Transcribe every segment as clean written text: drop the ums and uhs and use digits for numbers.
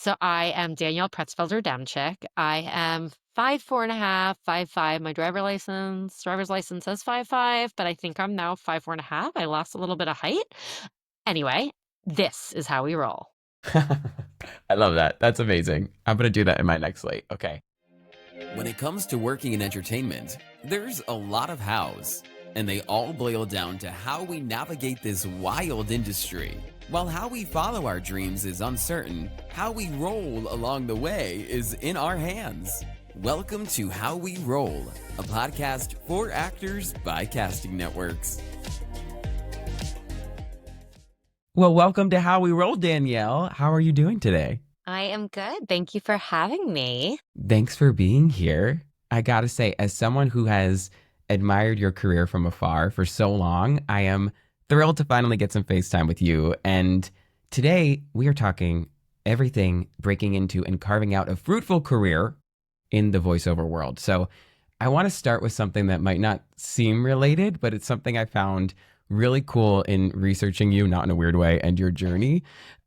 So I am Danielle Pretsfelder Demchick. I am 5'4.5", 5'5". My driver's license says 5'5", but I think I'm now 5'4.5". I lost a little bit of height. Anyway, this is how we roll. I love that. That's amazing. I'm going to do that in my next slate. Okay. When it comes to working in entertainment, there's a lot of hows, and they all boil down to how we navigate this wild industry. While how we follow our dreams is uncertain, how we roll along the way is in our hands. Welcome to How We Roll, a podcast for actors by casting networks. Well, welcome to How We Roll, Danielle. How are you doing today? I am good. Thank you for having me. Thanks for being here. I got to say, as someone who has admired your career from afar for so long, I am thrilled to finally get some FaceTime with you. And today we are talking everything breaking into and carving out a fruitful career in the voiceover world. So I want to start with something that might not seem related, but it's something I found really cool in researching you, not in a weird way, and your journey.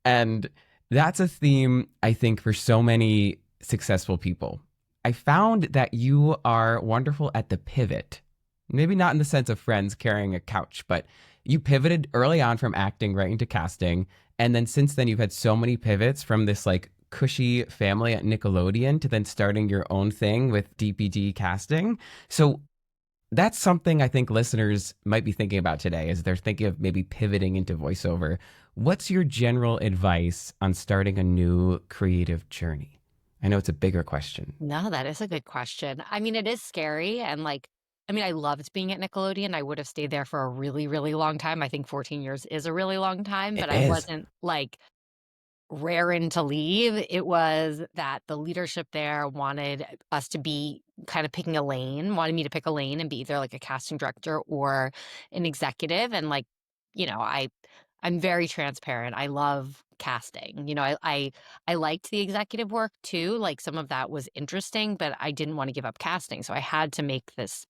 And that's a theme, I think, for so many successful people. I found that you are wonderful at the pivot. Maybe not in the sense of Friends carrying a couch, but you pivoted early on from acting right into casting. And then since then, you've had so many pivots from this like cushy family at Nickelodeon to then starting your own thing with DPD Casting. So that's something I think listeners might be thinking about today as they're thinking of maybe pivoting into voiceover. What's your general advice on starting a new creative journey? I know it's a bigger question. No, that is a good question. I mean, it is scary. And I loved being at Nickelodeon. I would have stayed there for a really, really long time. I think 14 years is a really long time, It but I is. wasn't like raring to leave. It was that the leadership there wanted us to be kind of picking a lane, wanted me to pick a lane and be either like a casting director or an executive. And I'm very transparent. I love casting. I liked the executive work too. Like some of that was interesting, but I didn't want to give up casting. So I had to make this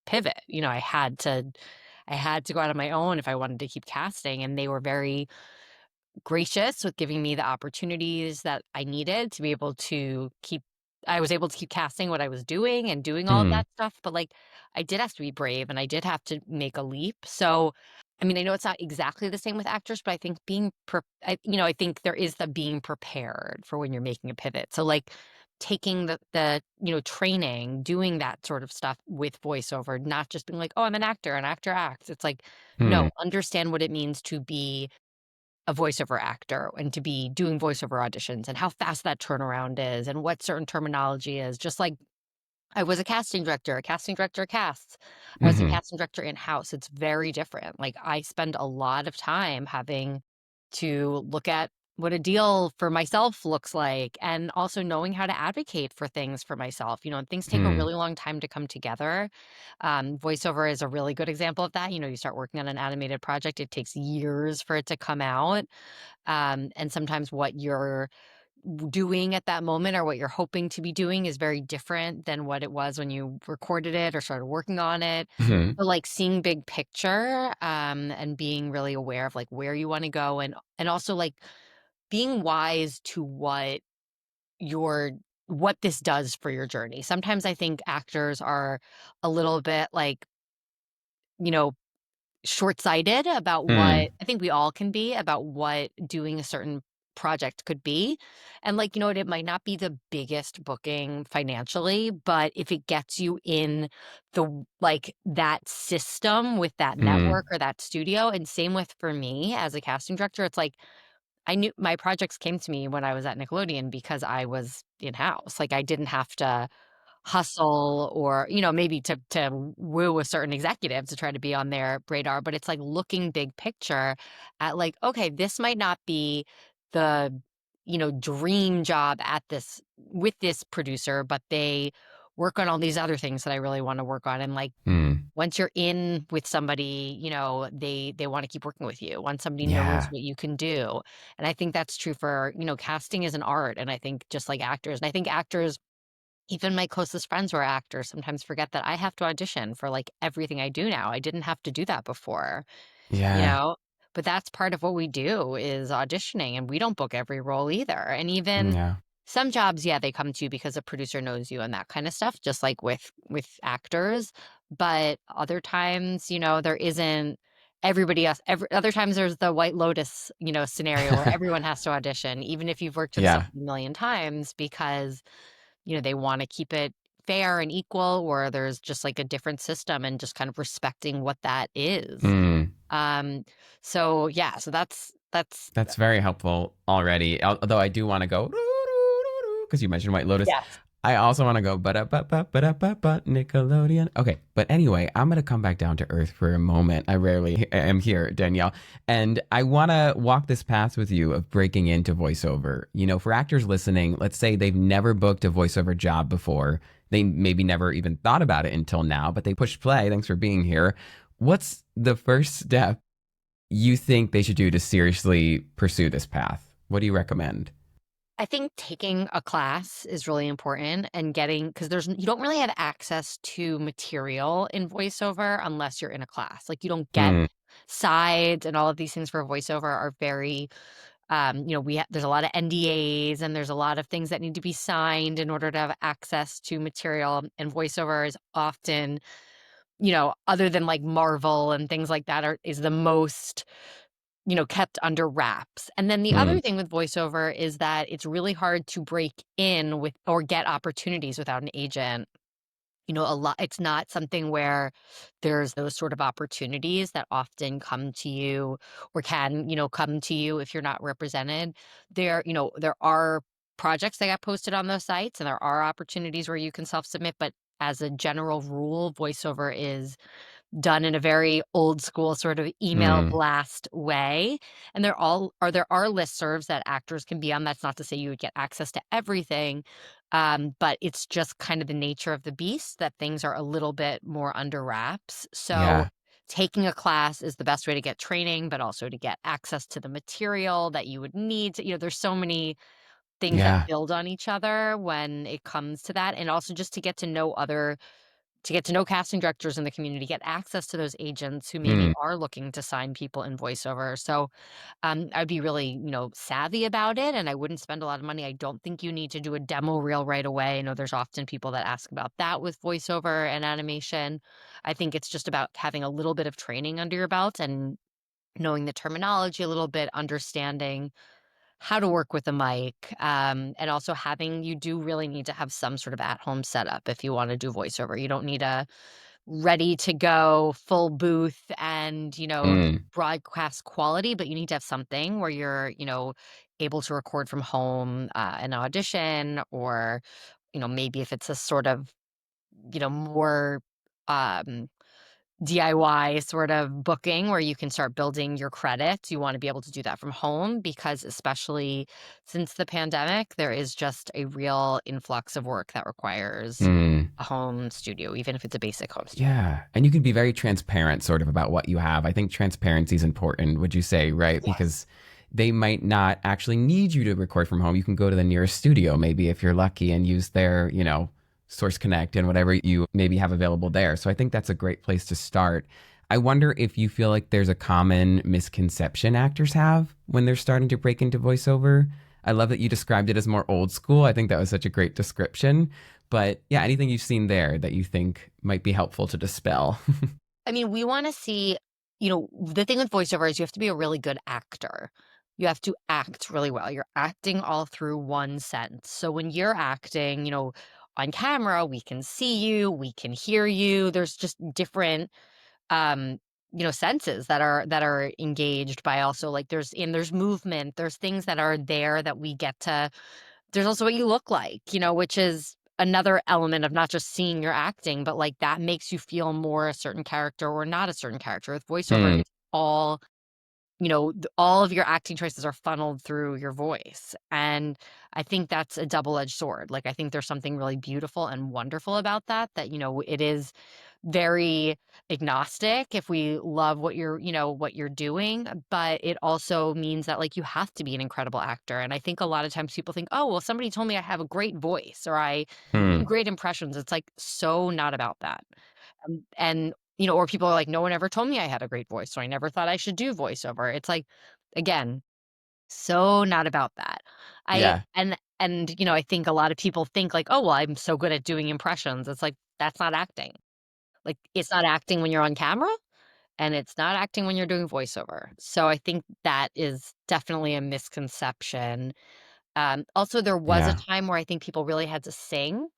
pivot. I had to go out on my own if I wanted to keep casting. And they were very gracious with giving me the opportunities that I needed to be able to keep I was able to keep casting what I was doing and doing all of Hmm. that stuff, but, I did have to be brave and I did have to make a leap. So, I know it's not exactly the same with actors, but I think I think there is the being prepared for when you're making a pivot. So, taking the training, doing that sort of stuff with voiceover, not just being like, "Oh, I'm an actor acts." It's like, Hmm. no, understand what it means to be a voiceover actor and to be doing voiceover auditions and how fast that turnaround is and what certain terminology is. Just like I was a casting director casts. I was a Hmm. casting director in-house. It's very different. Like I spend a lot of time having to look at what a deal for myself looks like and also knowing how to advocate for things for myself. And things take a Hmm. really long time to come together. Voiceover is a really good example of that. You start working on an animated project, it takes years for it to come out. And sometimes what you're doing at that moment or what you're hoping to be doing is very different than what it was when you recorded it or started working on it. Hmm. But like seeing big picture, and being really aware of like where you want to go and also like being wise to your what this does for your journey. Sometimes I think actors are a little bit like, you know, short-sighted about Hmm. what I think we all can be about what doing a certain project could be. And like, you know what, it might not be the biggest booking financially, but if it gets you in that system with that Hmm. network or that studio, and same with for me as a casting director, it's like I knew my projects came to me when I was at Nickelodeon because I was in-house. Like I didn't have to hustle or, maybe to woo a certain executive to try to be on their radar, but it's like looking big picture at like, okay, this might not be the, dream job at this with this producer, but they work on all these other things that I really want to work on. And like Hmm. once you're in with somebody, they want to keep working with you. Once somebody knows Yeah. what you can do. And I think that's true for, casting is an art. And I think just like actors, and I think actors even my closest friends who are actors sometimes forget that I have to audition for, like, everything I do now. I didn't have to do that before, you Yeah. know? but that's part of what we do is auditioning, and we don't book every role either. And even Yeah. some jobs, yeah, they come to you because a producer knows you and that kind of stuff, just like with actors. But other times, there isn't everybody else. Other times, there's the White Lotus, scenario where everyone has to audition, even if you've worked with Yeah. someone a million times, because they want to keep it fair and equal, or there's just like a different system and just kind of respecting what that is. Mm. Um, so yeah, so that's That's very helpful already. Although I do want to go because you mentioned White Lotus. yes. I also want to go ba Nickelodeon. Okay, but anyway, I'm gonna come back down to earth for a moment. I rarely am here, Danielle, and I want to walk this path with you of breaking into voiceover. For actors listening, let's say they've never booked a voiceover job before. They maybe never even thought about it until now, but they pushed play. Thanks for being here. What's the first step you think they should do to seriously pursue this path? What do you recommend? I think taking a class is really important, and getting, because you don't really have access to material in voiceover unless you're in a class. Like, you don't get Hmm. sides, and all of these things for voiceover are very, there's a lot of NDAs, and there's a lot of things that need to be signed in order to have access to material. And voiceover is often, other than like Marvel and things like that, is the most kept under wraps. And then the other Hmm. thing with voiceover is that it's really hard to break in with or get opportunities without an agent. A lot, it's not something where there's those sort of opportunities that often come to you, or can, come to you if you're not represented. There are projects that got posted on those sites, and there are opportunities where you can self-submit, but as a general rule, voiceover is done in a very old school sort of email Hmm. blast way. And there are listservs that actors can be on. That's not to say you would get access to everything. But it's just kind of the nature of the beast that things are a little bit more under wraps. So Yeah. taking a class is the best way to get training, but also to get access to the material that you would need to, there's so many things that Yeah. build on each other when it comes to that. And also just to get to know casting directors in the community, get access to those agents who maybe Hmm. are looking to sign people in voiceover. So I'd be really, savvy about it, and I wouldn't spend a lot of money. I don't think you need to do a demo reel right away. I know there's often people that ask about that with voiceover and animation. I think it's just about having a little bit of training under your belt and knowing the terminology a little bit, understanding how to work with a mic, and also you do really need to have some sort of at-home setup if you wanna do voiceover. You don't need a ready-to-go full booth and, Hmm. broadcast quality, but you need to have something where you're, able to record from home, an audition, or, maybe if it's a sort of, more, um DIY sort of booking where you can start building your credits. You want to be able to do that from home, because especially since the pandemic, there is just a real influx of work that requires Hmm. a home studio, even if it's a basic home studio. Yeah. And you can be very transparent sort of about what you have. I think transparency is important, would you say, right? Yes. Because they might not actually need you to record from home. You can go to the nearest studio, maybe if you're lucky, and use their, Source Connect and whatever you maybe have available there. So I think that's a great place to start. I wonder if you feel like there's a common misconception actors have when they're starting to break into voiceover. I love that you described it as more old school. I think that was such a great description. But yeah, anything you've seen there that you think might be helpful to dispel? I mean, we want to see, the thing with voiceover is you have to be a really good actor. You have to act really well. You're acting all through one sense. So when you're acting, on camera, we can see you, we can hear you. There's just different um senses that are engaged by, also like there's movement, there's things that are there that we get to. There's also what you look like, which is another element of not just seeing your acting, but like that makes you feel more a certain character or not a certain character. With voiceover, Hmm. it's all of your acting choices are funneled through your voice. And I think that's a double-edged sword. Like, I think there's something really beautiful and wonderful about that, it is very agnostic if we love what you're doing, but it also means that, like, you have to be an incredible actor. And I think a lot of times people think, "Oh, well, somebody told me I have a great voice or I do Hmm. great impressions." It's like so not about that. And or people are like, "No one ever told me I had a great voice, so I never thought I should do voiceover." It's like, again, so not about that. I Yeah. and, I think a lot of people think like, "Oh, well, I'm so good at doing impressions." It's like, that's not acting. Like, it's not acting when you're on camera, and it's not acting when you're doing voiceover. So I think that is definitely a misconception. Also, there was a Yeah. time where I think people really had to sing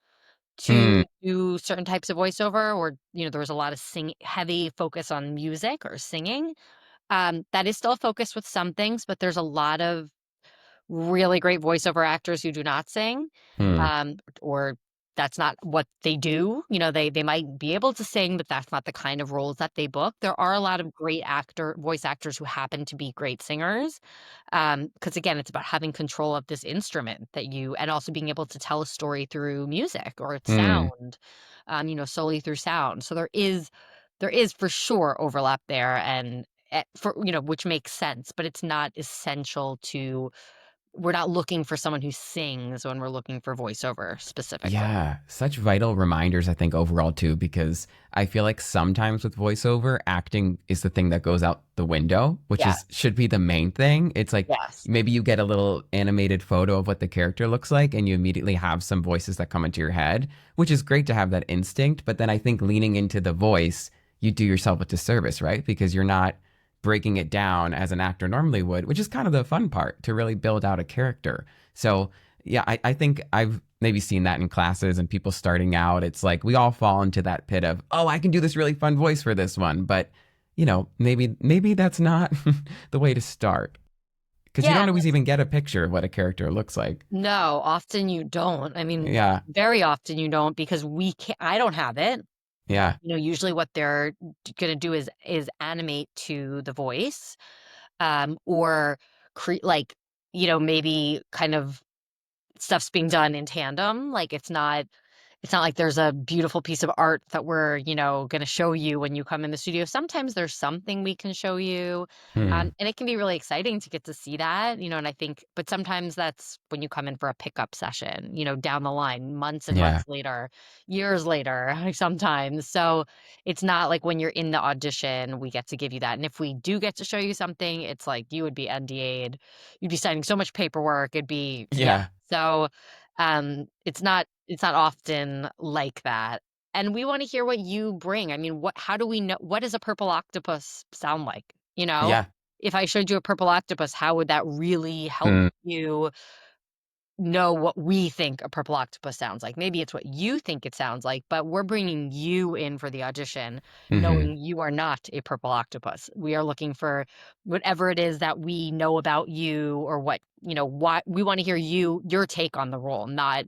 Hmm. to do certain types of voiceover, or, there was a lot of heavy focus on music or singing. That is still a focus with some things, but there's a lot of really great voiceover actors who do not sing, Hmm. or that's not what they do. They might be able to sing, but that's not the kind of roles that they book. There are a lot of great voice actors who happen to be great singers, because again, it's about having control of this instrument and also being able to tell a story through music or its Hmm. sound, solely through sound. So there is for sure overlap there, and for which makes sense, but it's not essential to. We're not looking for someone who sings when we're looking for voiceover specifically. Yeah, such vital reminders, I think, overall, too, because I feel like sometimes with voiceover, acting is the thing that goes out the window, which Yeah. is should be the main thing. It's like Yes. maybe you get a little animated photo of what the character looks like, and you immediately have some voices that come into your head, which is great to have that instinct. But then I think leaning into the voice, you do yourself a disservice, right? Because you're not breaking it down as an actor normally would, which is kind of the fun part to really build out a character. So, yeah, I think I've maybe seen that in classes and people starting out. It's like we all fall into that pit of, oh, I can do this really fun voice for this one. But, maybe that's not the way to start because you Yeah. don't always even get a picture of what a character looks like. No, often you don't. I mean, Yeah. very often you don't because we can't. I don't have it. Yeah. Usually what they're gonna do is animate to the voice, or like, maybe kind of stuff's being done in tandem. Like it's not like there's a beautiful piece of art that we're, gonna show you when you come in the studio. Sometimes there's something we can show you, Hmm. and it can be really exciting to get to see that, and I think, but sometimes that's when you come in for a pickup session, down the line, months and Yeah. months later, years later, sometimes. So it's not like when you're in the audition, we get to give you that. And if we do get to show you something, it's like you would be NDA'd, you'd be signing so much paperwork. Yeah. Yeah. So it's not often like that, and we wanna hear what you bring. I mean, how do we know what does a purple octopus sound like, you know? Yeah. If I showed you a purple octopus, how would that really help Hmm. you know what we think a purple octopus sounds like? Maybe it's what you think it sounds like, but we're bringing you in for the audition Hmm. knowing you are not a purple octopus. We are looking for whatever it is that we know about you, or what we wanna hear your take on the role, not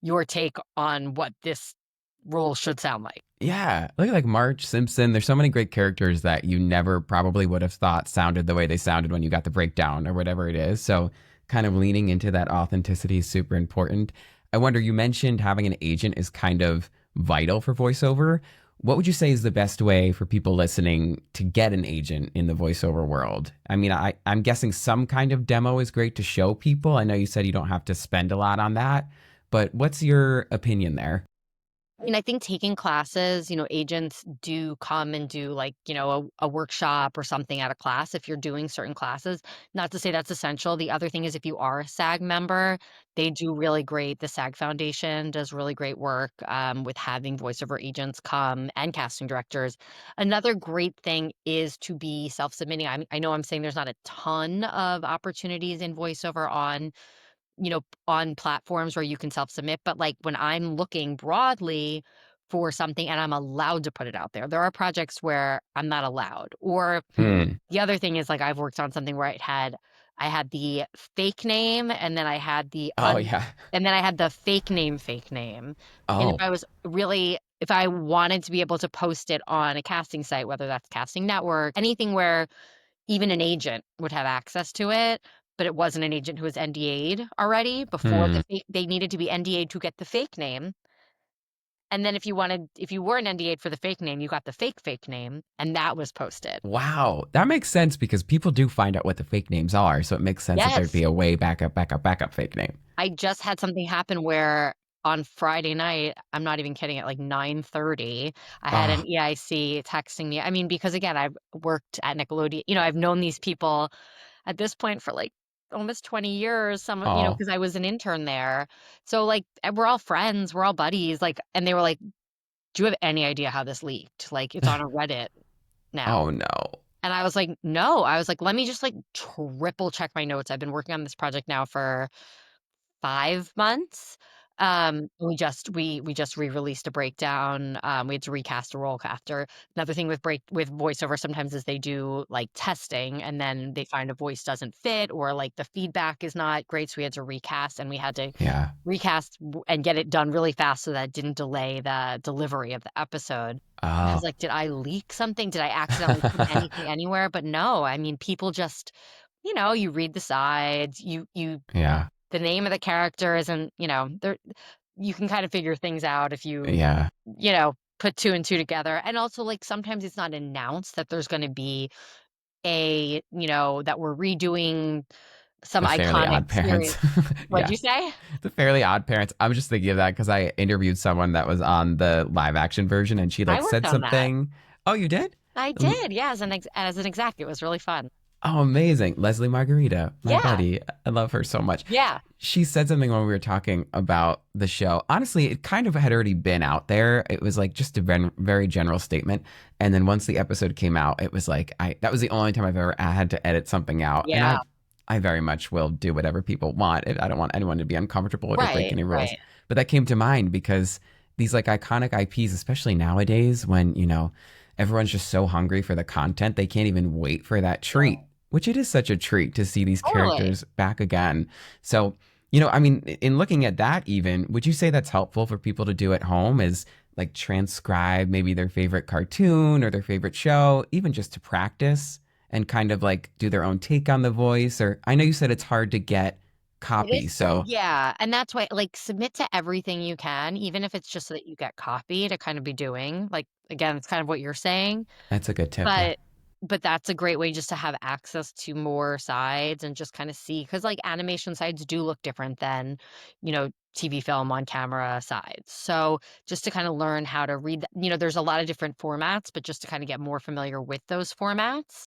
your take on what this role should sound like. Yeah, look at like Marge Simpson. There's so many great characters that you never probably would have thought sounded the way they sounded when you got the breakdown or whatever it is. So, kind of leaning into that authenticity is super important. I wonder, you mentioned having an agent is kind of vital for voiceover. What would you say is the best way for people listening to get an agent in the voiceover world? I mean, I'm guessing some kind of demo is great to show people. I know you said you don't have to spend a lot on that, but what's your opinion there? I mean, I think taking classes, agents do come and do like, a workshop or something at a class if you're doing certain classes. Not to say that's essential. The other thing is if you are a SAG member, they do really great. The SAG Foundation does really great work, with having voiceover agents come and casting directors. Another great thing is to be self-submitting. I know I'm saying there's not a ton of opportunities in voiceover on platforms where you can self-submit, but, like, when I'm looking broadly for something and I'm allowed to put it out there, there are projects where I'm not allowed. Or Hmm. the other thing is, like, I've worked on something where I had the fake name, and then I had Oh, yeah. the fake name, and Oh. if I wanted to be able to post it on a casting site, whether that's Casting Network, anything where even an agent would have access to it, but it wasn't an agent who was NDA'd already before Hmm. they needed to be NDA'd to get the fake name, and then if you weren't NDA'd for the fake name, you got the fake name, and that was posted. Wow. That makes sense because people do find out what the fake names are. So it makes sense that there'd Yes. be a way backup fake name. I just had something happen where on Friday night, I'm not even kidding, at like 9:30, I had an Oh, EIC texting me. I mean, because again, I've worked at Nickelodeon, I've known these people at this point for like almost 20 years, oh, because I was an intern there. So like we're all friends, we're all buddies, like, and they were like, "Do you have any idea how this leaked? Like, it's on a Reddit now." oh no. And I was like, "No." I was like, "Let me just like triple check my notes. I've been working on this project now for 5 months." We just re-released a breakdown. We had to recast a role after. Another thing with voiceover sometimes is they do, like, testing, and then they find a voice doesn't fit or, like, the feedback is not great, so we had to recast, and we had to Yeah. recast and get it done really fast so that it didn't delay the delivery of the episode. I was Oh. like, "Did I leak something? Did I accidentally put anything anywhere?" But no, I mean, people just you read the sides, Yeah. the name of the character isn't, there you can kind of figure things out if Yeah. put 2 and 2 together, and also, like, sometimes it's not announced that there's gonna be that we're redoing some The Fairly iconic Odd series. Parents. What'd Yeah. you say? The Fairly Odd Parents. I'm just thinking of that because I interviewed someone that was on the live action version and she I like worked said on that. something. Oh, you did? I L- did, yeah, as an exec, it was really fun. Oh, amazing. Leslie Margarita, my Yeah, buddy. I love her so much. yeah, She said something when we were talking about the show. Honestly, it kind of had already been out there. It was like just a very general statement. And then once the episode came out, it was like that was the only time I've ever had to edit something out. And yeah. I very much will do whatever people want. I don't want anyone to be uncomfortable or break Right, any rules. right. But that came to mind because these like iconic IPs, especially nowadays when, everyone's just so hungry for the content, they can't even wait for that treat, No. which it is such a treat to see these Totally. characters back again. So, I mean, in looking at that, even, would you say that's helpful for people to do at home? Is like transcribe maybe their favorite cartoon or their favorite show, even just to practice and kind of like do their own take on the voice? Or I know you said it's hard to get It copy. is, So yeah, and that's why, like, submit to everything you can, even if it's just so that you get copy to kind of be doing. Like, again, it's kind of what you're saying, that's a good tip. Yeah. but that's a great way just to have access to more sides and just kinda see, because like, animation sides do look different than, TV film on camera sides. So, just to kinda learn how to read there's a lot of different formats, but just to kinda get more familiar with those formats,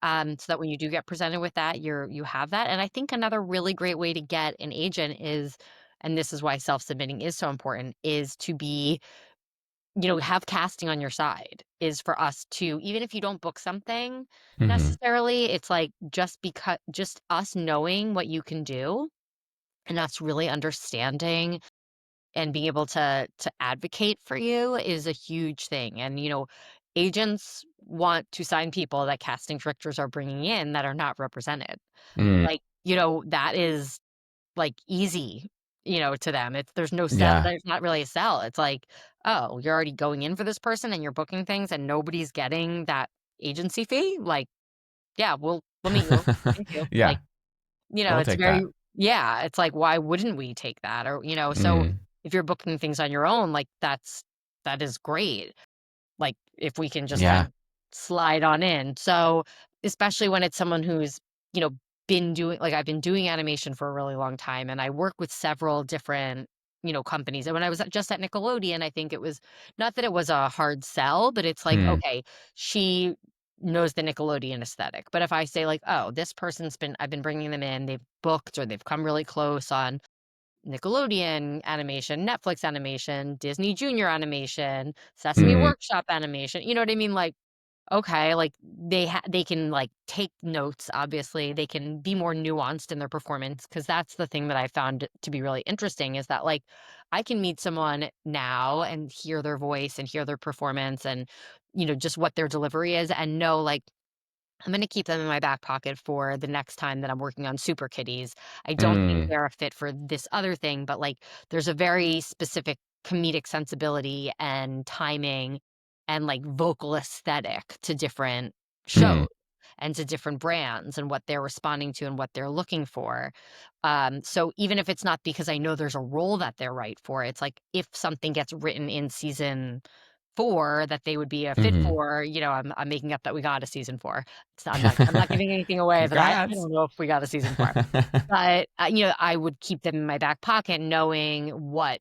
so that when you do get presented with that, you have that. And I think another really great way to get an agent is, and this is why self-submitting is so important, is to be have casting on your side, is for us to, even if you don't book something Hmm. necessarily, it's like just us knowing what you can do and us really understanding and being able to advocate for you is a huge thing. And agents want to sign people that casting directors are bringing in that are not represented. Mm, Like, that is like easy, to them. It's there's no sell. yeah. There's not really a sell. It's like, oh, you're already going in for this person and you're booking things and nobody's getting that agency fee. Like, yeah, we'll meet you. Thank you. Yeah. Like, We'll it's take very, that. yeah, it's like, why wouldn't we take that? Or, so Mm, if you're booking things on your own, like, that is great. Like, if we can just kind yeah. of slide on in. So, especially when it's someone who's, you know, I've been doing animation for a really long time, and I work with several different, companies. And when I was just at Nickelodeon, I think it was not that it was a hard sell, but it's like, Hmm. okay, she knows the Nickelodeon aesthetic. But if I say like, oh, this I've been bringing them in, they've booked or they've come really close on Nickelodeon animation, Netflix animation, Disney Junior animation, Sesame Mm, Workshop animation, you know what I mean? Like, okay, like, they can, like, take notes, obviously, they can be more nuanced in their performance, because that's the thing that I found to be really interesting is that, like, I can meet someone now and hear their voice and hear their performance and, just what their delivery is and know, like, I'm gonna keep them in my back pocket for the next time that I'm working on Super Kitties. I don't think mm, they're a fit for this other thing, but, like, there's a very specific comedic sensibility and timing and, like, vocal aesthetic to different mm, shows and to different brands and what they're responding to and what they're looking for. So even if it's not because I know there's a role that they're right for, it's like if something gets written in season 4 that they would be a fit mm. for, I'm making up that we got a season 4. I'm not giving anything away, but I Congrats. don't know if we got a season 4. But, I would keep them in my back pocket knowing what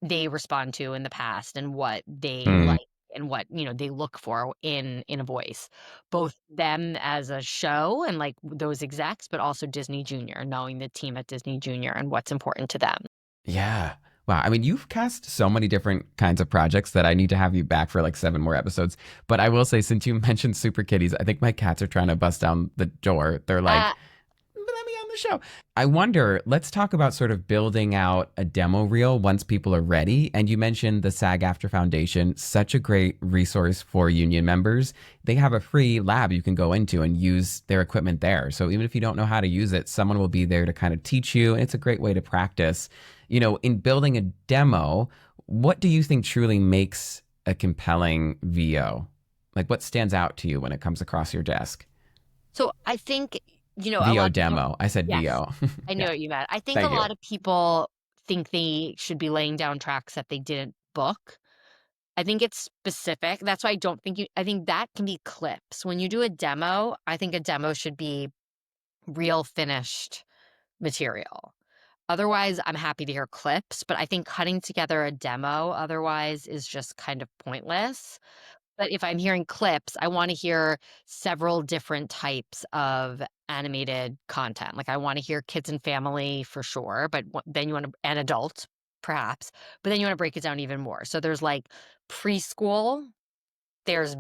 they respond to in the past and what they Mm, like and what, they look for in a voice. Both them as a show and, like, those execs, but also Disney Junior, knowing the team at Disney Junior and what's important to them. yeah. Wow. I mean, you've cast so many different kinds of projects that I need to have you back for like 7 more episodes. But I will say, since you mentioned Super Kitties, I think my cats are trying to bust down the door. They're like, Uh, let me on the show. I wonder, let's talk about sort of building out a demo reel once people are ready. And you mentioned the SAG After Foundation, such a great resource for union members. They have a free lab you can go into and use their equipment there. So even if you don't know how to use it, someone will be there to kind of teach you. And it's a great way to practice. In building a demo, what do you think truly makes a compelling VO? Like what stands out to you when it comes across your desk? so I think, a VO lot of people. demo. I said Yes, VO. I know Yeah. what you meant. I think a Thank you. lot of people think they should be laying down tracks that they didn't book. I think it's specific. That's why I think that can be clips. When you do a demo, I think a demo should be real finished material. Otherwise, I'm happy to hear clips, but I think cutting together a demo otherwise is just kind of pointless. But if I'm hearing clips, I wanna hear several different types of animated content. Like, I wanna hear kids and family for sure, but then you wanna and adult, perhaps, but then you wanna break it down even more. So there's, like, preschool, there's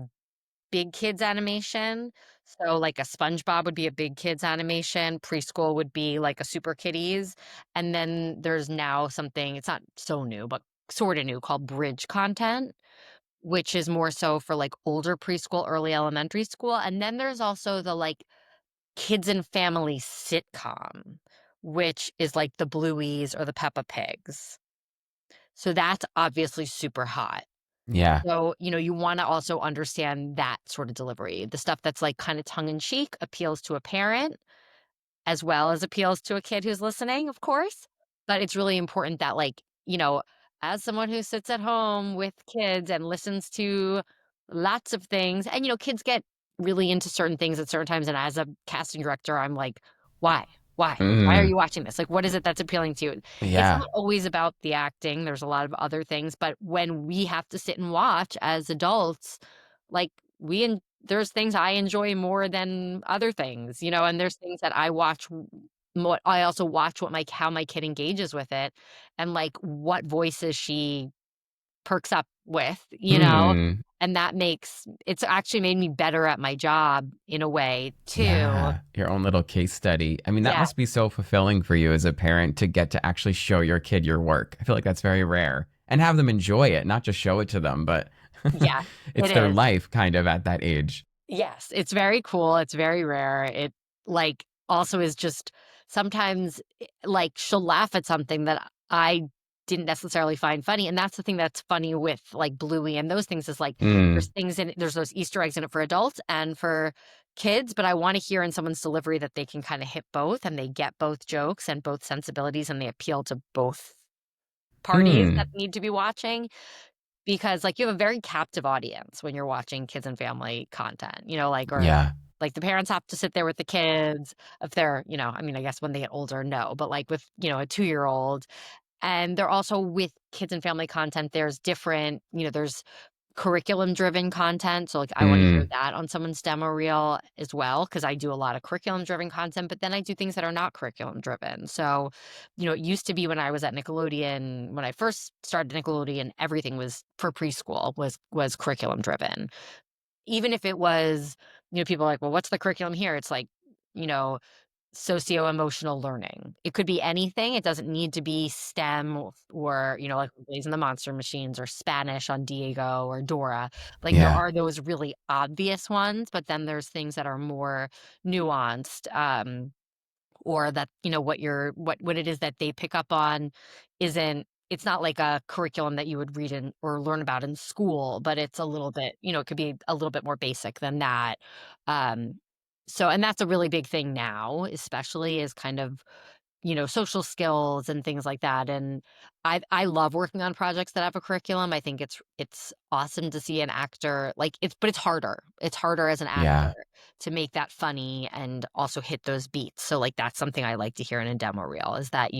big kids animation. So, like, a SpongeBob would be a big kids animation, preschool would be like a Super Kitties, and then there's now something, it's not so new, but sorta new, called bridge content, which is more so for, like, older preschool, early elementary school, and then there's also the, like, kids and family sitcom, which is like the Blueys or the Peppa Pigs. So that's obviously super hot. Yeah. So, you wanna also understand that sort of delivery. The stuff that's, like, kinda tongue in cheek appeals to a parent, as well as appeals to a kid who's listening, of course. But it's really important that, like, as someone who sits at home with kids and listens to lots of things, and, kids get really into certain things at certain times, and as a casting director, I'm like, "Why? Why? Why are Mm, you watching this? Like, what is it that's appealing to you?" It's yeah. not always about the acting, there's a lot of other things, but when we have to sit and watch as adults, like, there's things I enjoy more than other things, and there's things that I watch what I also watch what my how my kid engages with it and, like, what voices she perks up with, Hmm. and that makes it's actually made me better at my job in a way too. Yeah. Your own little case study. I mean, that Yeah, must be so fulfilling for you as a parent to get to actually show your kid your work. I feel like that's very rare and have them enjoy it, not just show it to them, but yeah, it it's their is. life kind of at that age. Yes, it's very cool, it's very rare, it, like, also is just sometimes, like, she'll laugh at something that I didn't necessarily find funny, and that's the thing that's funny with, like, Bluey and those things is, like, Mm, there's those Easter eggs in it for adults and for kids, but I wanna hear in someone's delivery that they can kinda hit both, and they get both jokes and both sensibilities, and they appeal to both parties that mm, need to be watching. Because, like, you have a very captive audience when you're watching kids and family content, yeah. like, the parents have to sit there with the kids if they're, I mean, I guess when they get older, no, but, like, with, a two-year-old, and they're also with kids and family content, there's different, there's curriculum-driven content, so, like, I wanna hear Mm, that on someone's demo reel as well, because I do a lot of curriculum-driven content, but then I do things that are not curriculum-driven, so, it used to be when I was at Nickelodeon, when I first started Nickelodeon, everything was for preschool was curriculum-driven. Even if it was, people are like, "Well, what's the curriculum here?" It's like, you know socio-emotional learning. It could be anything, it doesn't need to be STEM or, like Blaze and the Monster Machines or Spanish on Diego or Dora. Like, there yeah. are those really obvious ones, but then there's things that are more nuanced, or that, what it is that they pick up on isn't it's not like a curriculum that you would read in or learn about in school, but it's a little bit, it could be a little bit more basic than that. Um, and that's a really big thing now, especially is kind of, social skills and things like that, and I love working on projects that have a curriculum. I think it's awesome to see an actor like, it's harder. It's harder as an actor Yeah. to make that funny and also hit those beats, so, like, that's something I like to hear in a demo reel is that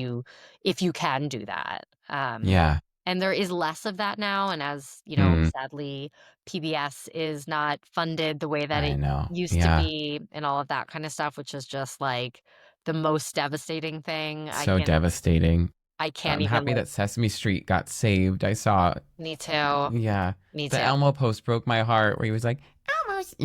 if you can do that. Yeah. And there is less of that now, and as, Hmm. sadly, PBS is not funded the way that I it know. used to Yeah. be and all of that kinda stuff, which is just, like, the most devastating thing. So devastating. I can't I'm even, happy like. that Sesame Street got saved. I saw, Me too. yeah, Me the too. Elmo post broke my heart where he was like, Elmo's,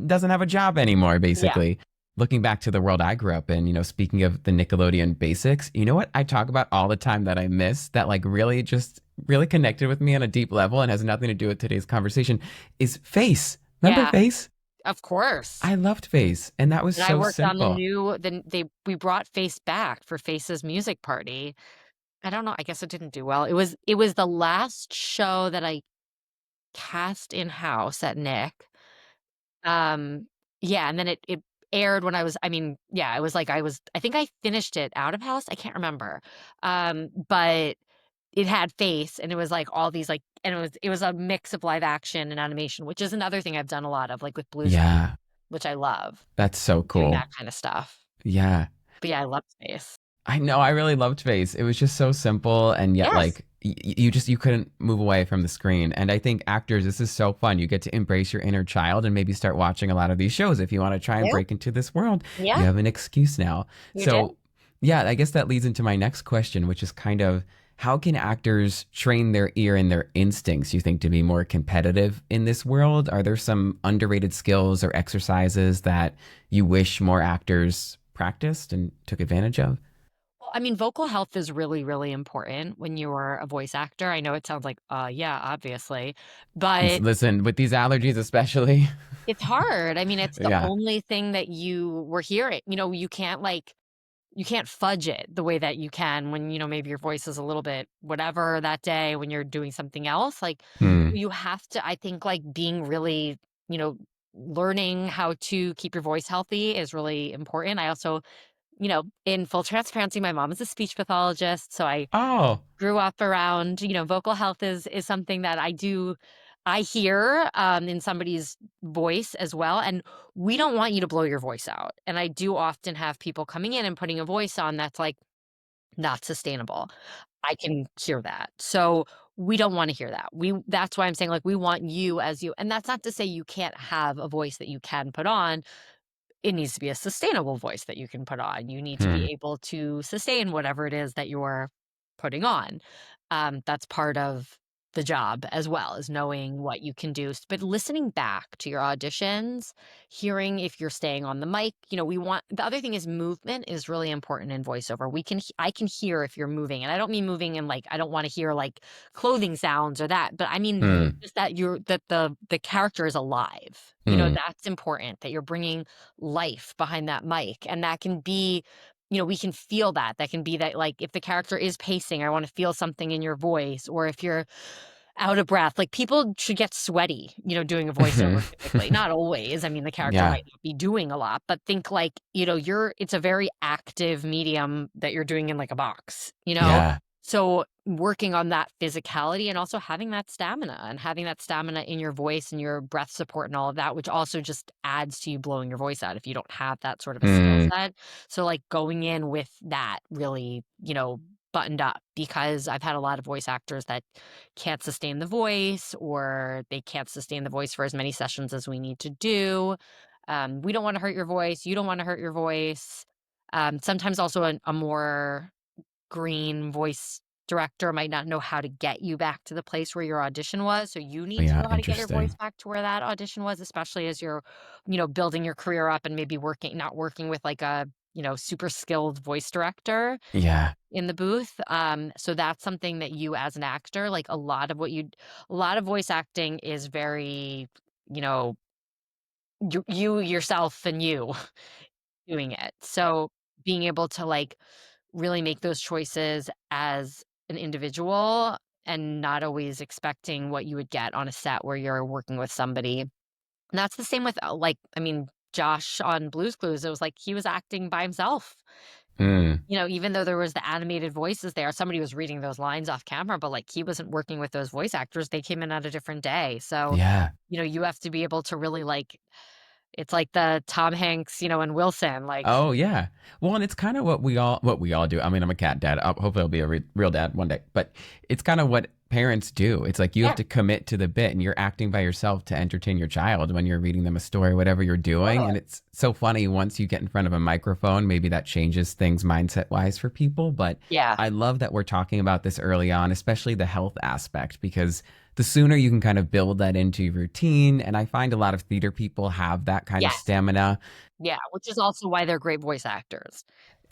doesn't have a job anymore, Yeah. basically. Looking back to the world I grew up in, speaking of the Nickelodeon basics, you know what I talk about all the time that I miss that like really just really connected with me on a deep level and has nothing to do with today's conversation is Face. Remember Yeah, Face? of course. I loved Face, and that was And I so worked on the simple. new then we brought Face back for Face's music party. I don't know, I guess it didn't do well. It was the last show that I cast in-house at Nick. Um, yeah, and then it aired when yeah, it was like I think I finished it out of house, I can't remember. But it had Face, and it was, like, all these, like and it was a mix of live action and animation, which is another thing I've done a lot of, like, with Blue's Clues, Yeah, which I love, that's so doing cool. that kinda stuff. Yeah. But yeah, I love Face. I know, I really loved Face. It was just so simple and yet Yes. like you couldn't move away from the screen. And I think actors, this is so fun. You get to embrace your inner child and maybe start watching a lot of these shows. If you want to try and Yeah, break into this world, you yeah, have an excuse now. you did. So, yeah, I guess that leads into my next question, which is kind of how can actors train their ear and their instincts, you think, to be more competitive in this world? Are there some underrated skills or exercises that you wish more actors practiced and took advantage of? Well, vocal health is really, really important when you're a voice actor. I know it sounds like, yeah, obviously, but Listen, with these allergies especially. it's hard. It's the Yeah. only thing that you were hearing. You can't, like you can't fudge it the way that you can when, maybe your voice is a little bit whatever that day when you're doing something else. Like, Hmm. you have to I think, like, being really, you know, learning how to keep your voice healthy is really important. I also, in full transparency, my mom is a speech pathologist, so I Oh. grew up around, vocal health is something that I hear, in somebody's voice as well, and we don't want you to blow your voice out, and I do often have people coming in and putting a voice on that's, like, not sustainable. I can hear that. So, we don't wanna hear that. That's why I'm saying, like, we want you as you and that's not to say you can't have a voice that you can put on. It needs to be a sustainable voice that you can put on. You need to Hmm. be able to sustain whatever it is that you're putting on. That's part of the job as well, is knowing what you can do. But listening back to your auditions, hearing if you're staying on the mic, we want the other thing is movement is really important in voiceover. I can hear if you're moving, and I don't mean moving and like I don't want to hear like clothing sounds or that, but I mean Hmm. just that the character is alive. Hmm. That's important that you're bringing life behind that mic, and that can be we can feel that. That can be that, like, if the character is pacing, I wanna feel something in your voice, or if you're out of breath. Like, people should get sweaty, doing a voiceover typically. Not always. The character Yeah. might not be doing a lot, but think, like, it's a very active medium that you're doing in, like, a box, you know? Yeah. So, working on that physicality and also having that stamina in your voice and your breath support and all of that, which also just adds to you blowing your voice out if you don't have that sort of a skill Hmm. set. So, like, going in with that really, buttoned up, because I've had a lot of voice actors that can't sustain the voice, or they can't sustain the voice for as many sessions as we need to do. We don't want to hurt your voice. You don't want to hurt your voice. Sometimes also a more green voice director might not know how to get you back to the place where your audition was. So you need to Yeah. know how to get your voice Interesting. back to where that audition was, especially as you're, building your career up and maybe not working with like a, super skilled voice director Yeah. in the booth. So that's something that you as an actor, like a lot of voice acting is very, you know, you yourself and you doing it. So being able to like really make those choices as an individual and not always expecting what you would get on a set where you're working with somebody. And that's the same with Josh on Blue's Clues. It was like he was acting by himself. Hmm. Even though there was the animated voices there, somebody was reading those lines off camera, but, like, he wasn't working with those voice actors, they came in on a different day, so, Yeah. you have to be able to really, like It's like the Tom Hanks, and Wilson, like Oh yeah. Well, and it's kind of what we all do. I mean, I'm a cat dad. Hopefully, I'll be a real dad one day. But it's kind of what parents do. It's like you have yeah, to commit to the bit, and you're acting by yourself to entertain your child when you're reading them a story, whatever you're doing. totally. And it's so funny once you get in front of a microphone. Maybe that changes things mindset wise for people. But Yeah. I love that we're talking about this early on, especially the health aspect, because the sooner you can kind of build that into your routine. And I find a lot of theater people have that kind of Yes. stamina. Yeah, which is also why they're great voice actors.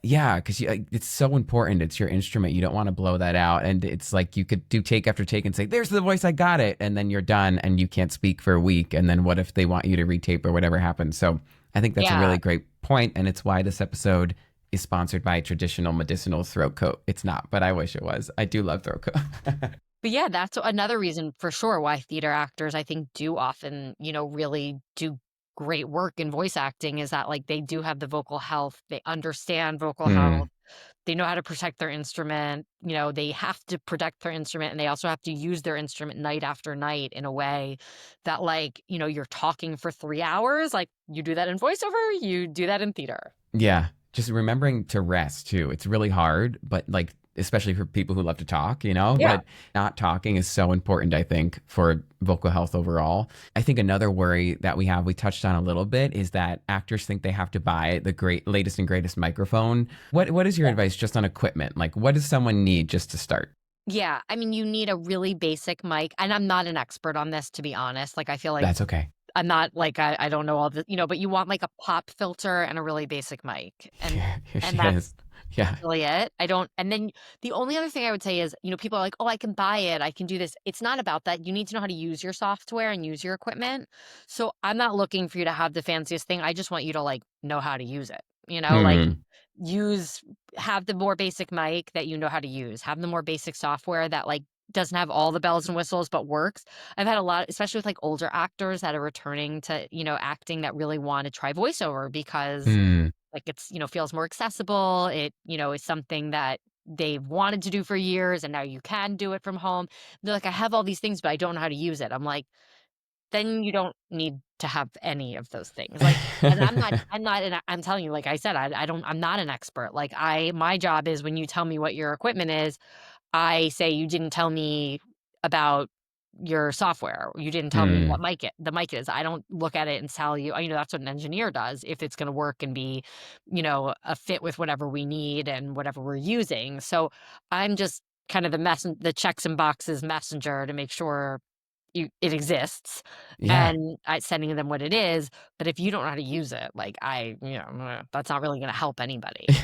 Yeah, because it's so important. It's your instrument. You don't want to blow that out. And it's like you could do take after take and say, "There's the voice, I got it," and then you're done, and you can't speak for a week. And then what if they want you to retape or whatever happens? So I think that's a Yeah. really great point, and it's why this episode is sponsored by traditional medicinal throat coat. It's not, but I wish it was. I do love throat coat. But yeah, that's another reason for sure why theater actors, I think, do often, really do great work in voice acting is that like they do have the vocal health, they understand vocal Mm, health, they know how to protect their instrument, they have to protect their instrument and they also have to use their instrument night after night in a way that like, you're talking for 3 hours. Like you do that in voiceover, you do that in theater. yeah, just remembering to rest too. It's really hard, but like especially for people who love to talk, Yeah. but not talking is so important, I think, for vocal health overall. I think another worry that we touched on a little bit, is that actors think they have to buy the great latest and greatest microphone. What is your advice just on equipment? Like what does someone need just to start? Yeah, I mean, you need a really basic mic, and I'm not an expert on this, to be honest. Like, I feel like That's okay. I'm not like I don't know all the, but you want like a pop filter and a really basic mic, and Here she and that's is. Yeah. really it. I don't. And then the only other thing I would say is, people are like, oh, I can buy it, I can do this. It's not about that. You need to know how to use your software and use your equipment. So I'm not looking for you to have the fanciest thing. I just want you to like know how to use it. Like Hmm. use have the more basic mic that you know how to use. Have the more basic software that like doesn't have all the bells and whistles but works. I've had a lot, especially with like older actors that are returning to, acting that really want to try voiceover because Hmm. like it's, feels more accessible. It, is something that they've wanted to do for years and now you can do it from home. They're like, I have all these things, but I don't know how to use it. I'm like, then you don't need to have any of those things. Like, and I'm telling you, like I said, I'm not an expert. Like my job is when you tell me what your equipment is, I say you didn't tell me about your software. You didn't tell me what Hmm. the mic is. I don't look at it and tell you, that's what an engineer does if it's going to work and be, a fit with whatever we need and whatever we're using. So I'm just kind of the checks and boxes messenger to make sure it exists Yeah. and sending them what it is. But if you don't know how to use it, like that's not really going to help anybody.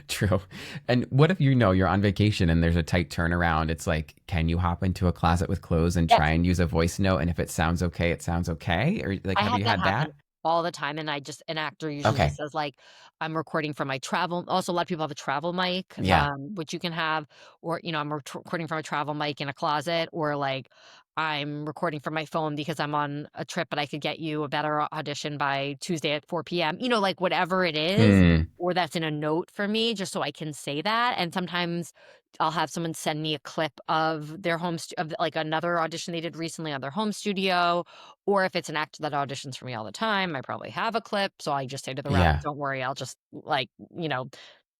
True. And what if you're on vacation and there's a tight turnaround? It's like, can you hop into a closet with clothes and try and use a voice note? And if it sounds okay, it sounds okay? Or like, I have have you that had happen that? all the time, and an actor usually just Okay. says, like, "I'm recording from my travel." Also, a lot of people have a travel mic, Yeah. which you can have, or, I'm recording from a travel mic in a closet, or, like, I'm recording from my phone because I'm on a trip, but I could get you a better audition by Tuesday at 4 PM. Like, whatever it is, Hmm. or that's in a note for me just so I can say that, and sometimes I'll have someone send me a clip of their of, like, another audition they did recently on their home studio, or if it's an actor that auditions for me all the time, I probably have a clip, so I just say to the rep, Yeah. "Don't worry, I'll just, like,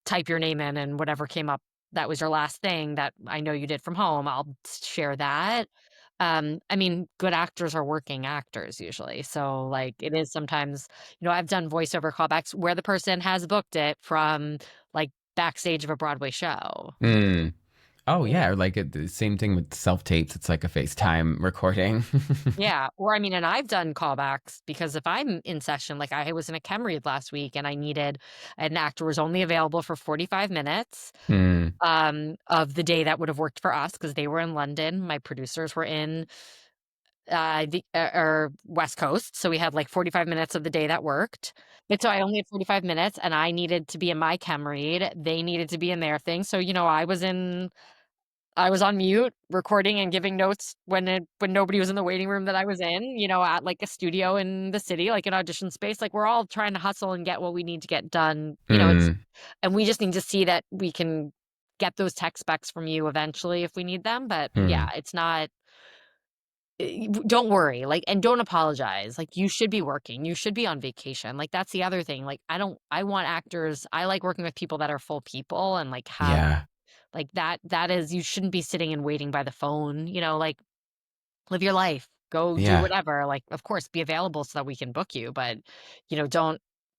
type your name in and whatever came up that was your last thing that I know you did from home, I'll share that." I mean, good actors are working actors usually, so, like, it is sometimes I've done voiceover callbacks where the person has booked it from, like, backstage of a Broadway show. Hmm. Oh, You know? yeah. Or like the same thing with self tapes. It's like a FaceTime recording. Yeah, or I mean, and I've done callbacks because if I'm in session, like I was in a chem read last week and I needed an actor was only available for 45 minutes Hmm. of the day that would have worked for us because they were in London. My producers were in the or West Coast, so we had like 45 minutes of the day that worked. But so I only had 45 minutes and I needed to be in my chem read. They needed to be in their thing. So, I was on mute, recording and giving notes when nobody was in the waiting room that I was in, at, like, a studio in the city, like, an audition space, like, we're all trying to hustle and get what we need to get done, it's Hmm. and we just need to see that we can get those tech specs from you eventually if we need them, but, yeah, Hmm. don't worry, like, and don't apologize. Like, you should be working. You should be on vacation. Like, that's the other thing. Like, I want actors. I like working with people that are full people and like have Yeah. like that is you shouldn't be sitting and waiting by the phone, like live your life. Go do Yeah. whatever. Like, of course, be available so that we can book you, but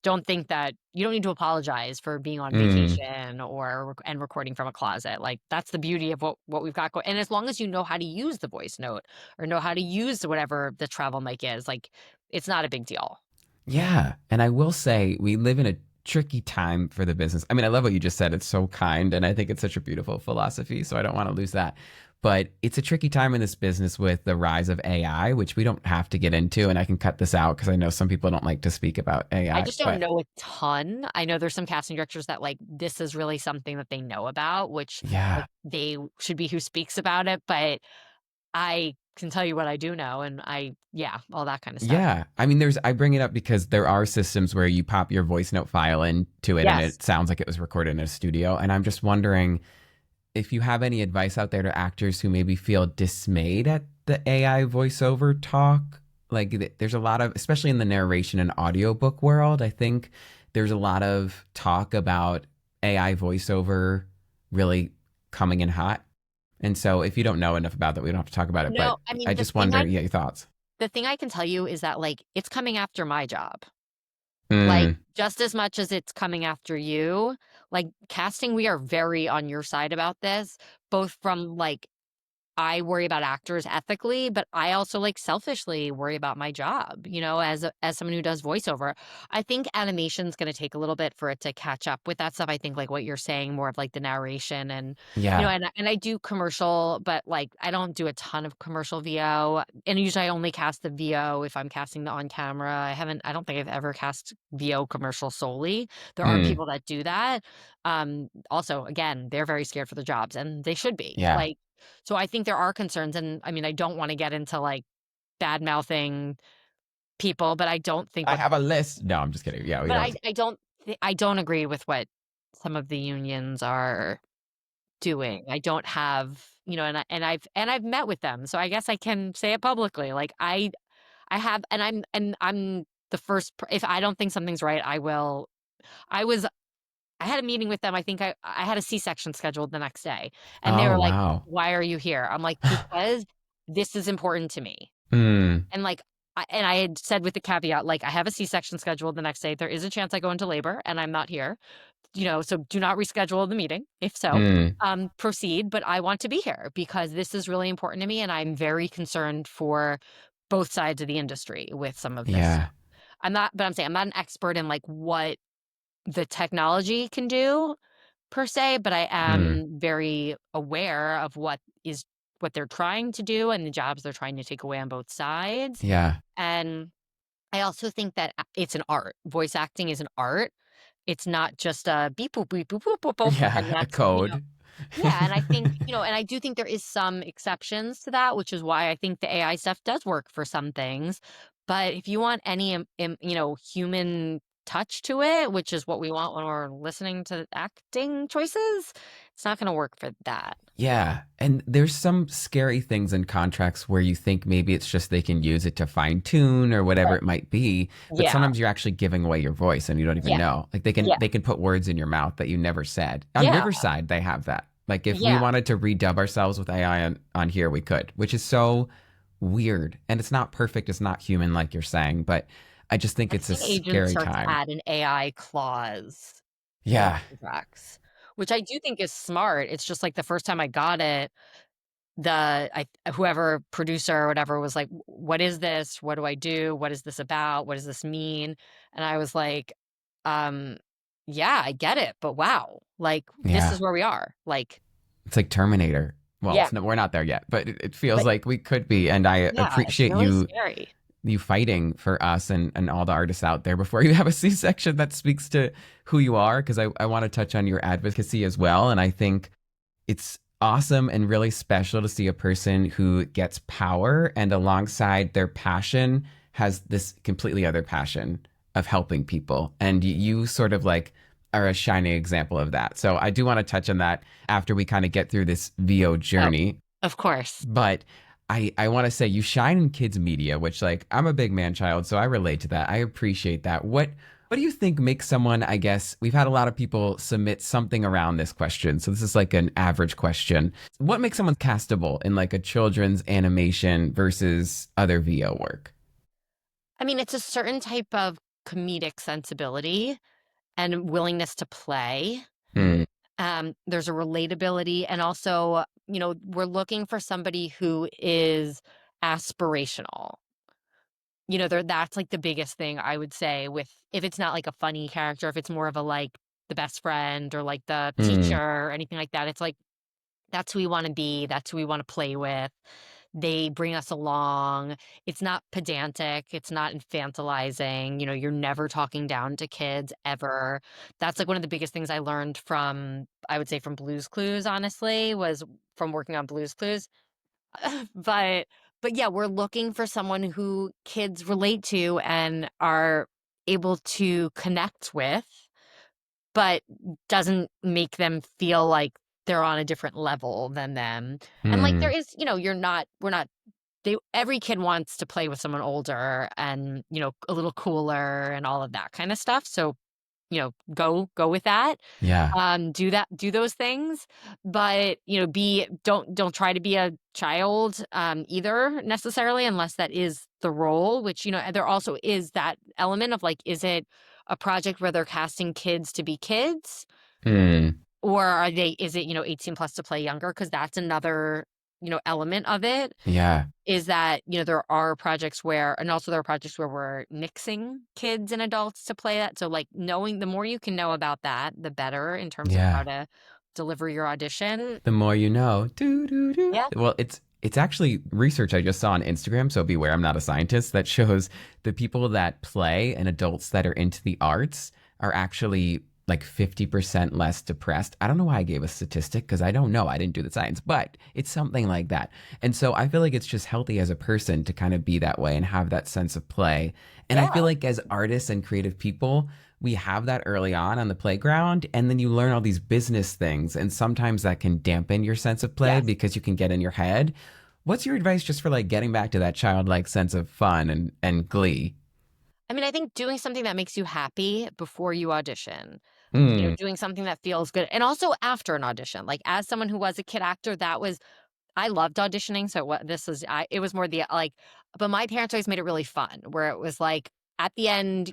don't think that you don't need to apologize for being on Mm. vacation or and recording from a closet. Like, that's the beauty of what we've got going. And as long as you know how to use the voice note or know how to use whatever the travel mic is, like, it's not a big deal. Yeah. And I will say, we live in a tricky time for the business. I mean, I love what you just said. It's so kind. And I think it's such a beautiful philosophy. So I don't want to lose that. But it's a tricky time in this business with the rise of AI, which we don't have to get into. And I can cut this out because I know some people don't like to speak about I AI. just don't But know a ton. I know there's some casting directors that like this is really something that they know about, which yeah. like they should be who speaks about it. But I can tell you what I do know, and yeah, all that kind of stuff. Yeah. I mean, I bring it up because there are systems where you pop your voice note file into it and Yes. it sounds like it was recorded in a studio. And I'm just wondering if you have any advice out there to actors who maybe feel dismayed at the AI voiceover talk. Like, there's a lot of, especially in the narration and audiobook world, I think there's a lot of talk about AI voiceover really coming in hot. And so if you don't know enough about that, we don't have to talk about it. No, But I I mean just wonder, yeah, your thoughts. the thing I can tell you is that like it's coming after my job. Like, Mm, just as much as it's coming after you, like casting, we are very on your side about this, both from like I worry about actors ethically, but I also like selfishly worry about my job, as someone who does voiceover. I think animation's going to take a little bit for it to catch up with that stuff. I think like what you're saying, more of like the narration and yeah. and I do commercial, but like I don't do a ton of commercial VO. And usually I only cast the VO if I'm casting the on camera. I don't think I've ever cast VO commercial solely. There are Mm, people that do that. Also, again, they're very scared for their jobs and they should be. yeah. Like, so I think there are concerns, and I mean, I don't wanna get into, like, bad mouthing people, but I don't think I what have a list. No, I'm just kidding. Yeah, we but don't. I don't agree with what some of the unions are doing. I don't have and I've met with them, so I guess I can say it publicly. Like, I have and I'm the first per if I don't think something's right, I will I was I had a meeting with them. I think I had a C-section scheduled the next day, and they Oh, were like, wow. "Why are you here?" I'm like, "Because this is important to me." Mm, And, like, I had said with the caveat, like, "I have a C-section scheduled the next day. There is a chance I go into labor, and I'm not here, so do not reschedule the meeting. If so, mm, proceed, but I want to be here because this is really important to me, and I'm very concerned for both sides of the industry with some of this stuff." yeah. I'm saying I'm not an expert in, like, what the technology can do per se, but I Mm, am very aware of what they're trying to do and the jobs they're trying to take away on both sides. yeah. And I also think that it's an art. Voice acting is an art. It's not just a beep boop beep boop boop boop boop, and Yeah, a that's code. yeah. And I think and I do think there is some exceptions to that, which is why I think the AI stuff does work for some things. But if you want any human touch to it, which is what we want when we're listening to acting choices, it's not going to work for that. Yeah. And there's some scary things in contracts where you think maybe it's just they can use it to fine tune or whatever Right. it might be, but Yeah. sometimes you're actually giving away your voice and you don't even Yeah. know. Like, they can Yeah. they can put words in your mouth that you never said. On Yeah. Riverside, they have that. Like, if we Yeah. wanted to redub ourselves with AI on here, we could, which is so weird. And it's not perfect, it's not human like you're saying, but I just think I've it's a seen agents scary start to time. add an AI clause in Yeah. contracts, which I do think is smart. It's just like the first time I got it, whoever producer or whatever was like, What is this? What do I do? What is this about? What does this mean?" And I was like, um, "Yeah, I get it, but wow, like this Yeah. is where we are." Like, It's like Terminator. Well, yeah, we're not there yet, but it feels but like we could be. And I yeah, it's appreciate really you scary. fighting for us and all the artists out there before you have a C-section that speaks to who you are. Because I want to touch on your advocacy as well. And I think it's awesome and really special to see a person who gets power and alongside their passion has this completely other passion of helping people. And you sort of like are a shining example of that. So I do want to touch on that after we kind of get through this VO Oh, journey. of course. But I want to say you shine in kids media, which like I'm a big man child, so I relate to that. I appreciate that. What do you think makes someone, I guess, we've had a lot of people submit something around this question. So this is like an average question. What makes someone castable in like a children's animation versus other VO work? I mean, it's a certain type of comedic sensibility and willingness to play. Hmm. There's a relatability, and also, we're looking for somebody who is aspirational. That's like the biggest thing I would say with if it's not like a funny character, if it's more of a like the best friend or like the teacher Hmm. or anything like that, it's like that's who we want to be, that's who we want to play with. They bring us along. It's not pedantic, it's not infantilizing. You're never talking down to kids ever. That's like one of the biggest things I learned from, I would say, from Blue's Clues, honestly, was from working on Blue's Clues. But but yeah, we're looking for someone who kids relate to and are able to connect with, but doesn't make them feel like they're on a different level than them. And like there Hmm. is, we're not they every kid wants to play with someone older and, a little cooler and all of that kind of stuff. So, go with that. Yeah. Do those things, but, be don't try to be a child, either necessarily unless that is the role, which, there also is that element of like, is it a project where they're casting kids to be kids? Hmm. Or is it, 18 plus to play younger? Because that's another, element of it Yeah. is that, there are projects where, and also there are projects where we're mixing kids and adults to play that. So, like, knowing the more you can know about that, the better in terms of how Yeah. to deliver your audition. The more you know. Do, do, do. Yeah. Well, it's actually research I just saw on Instagram, so beware, I'm not a scientist, that shows the people that play and adults that are into the arts are actually like 50% less depressed. I don't know why I gave a statistic because I don't know. I didn't do the science, but it's something like that. And so I feel like it's just healthy as a person to kind of be that way and have that sense of play. And I feel Yeah. like as artists and creative people, we have that early on the playground, and then you learn all these business things, and sometimes that can dampen your sense of play Yes. because you can get in your head. What's your advice just for like getting back to that childlike sense of fun and glee? I mean, I think doing something that makes you happy before you audition, Mm. doing something that feels good. And also after an audition, like as someone who was a kid actor, I loved auditioning, so what this is it was more the, like, but my parents always made it really fun, where it was like, at the end,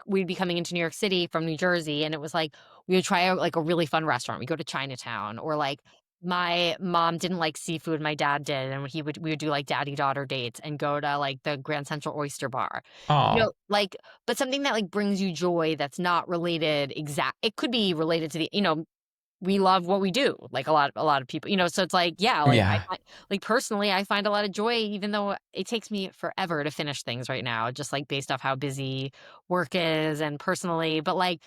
we'd be coming into New York City from New Jersey, and it was like, we would try out, like, a really fun restaurant. We go to Chinatown, or, like, my mom didn't like seafood, my dad did, and we would do, like, daddy-daughter dates and go to, like, the Grand Central Oyster Bar. Oh, Like, but something that, like, brings you joy that's not related exact it could be related to the we love what we do, like a lot of people, so it's like, yeah, like I yeah. find like personally, I find a lot of joy even though it takes me forever to finish things right now, just like based off how busy work is and personally, but like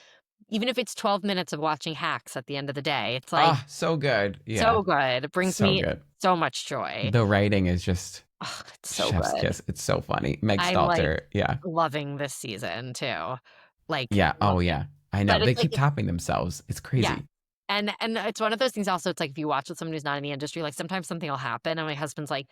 even if it's 12 minutes of watching Hacks at the end of the day, it's like Ah, so good. Yeah. so good. It brings So me good. so much joy. The writing is just Ugh, it's so chef's good. kiss. It's so funny. Meg I'm like Stalter. Yeah. loving this season too. Like Yeah. Oh, loving it. yeah. I know. But They it's like keep topping themselves. It's yeah. crazy. And it's one of those things also, it's like if you watch with someone who's not in the industry, like sometimes something will happen and my husband's like,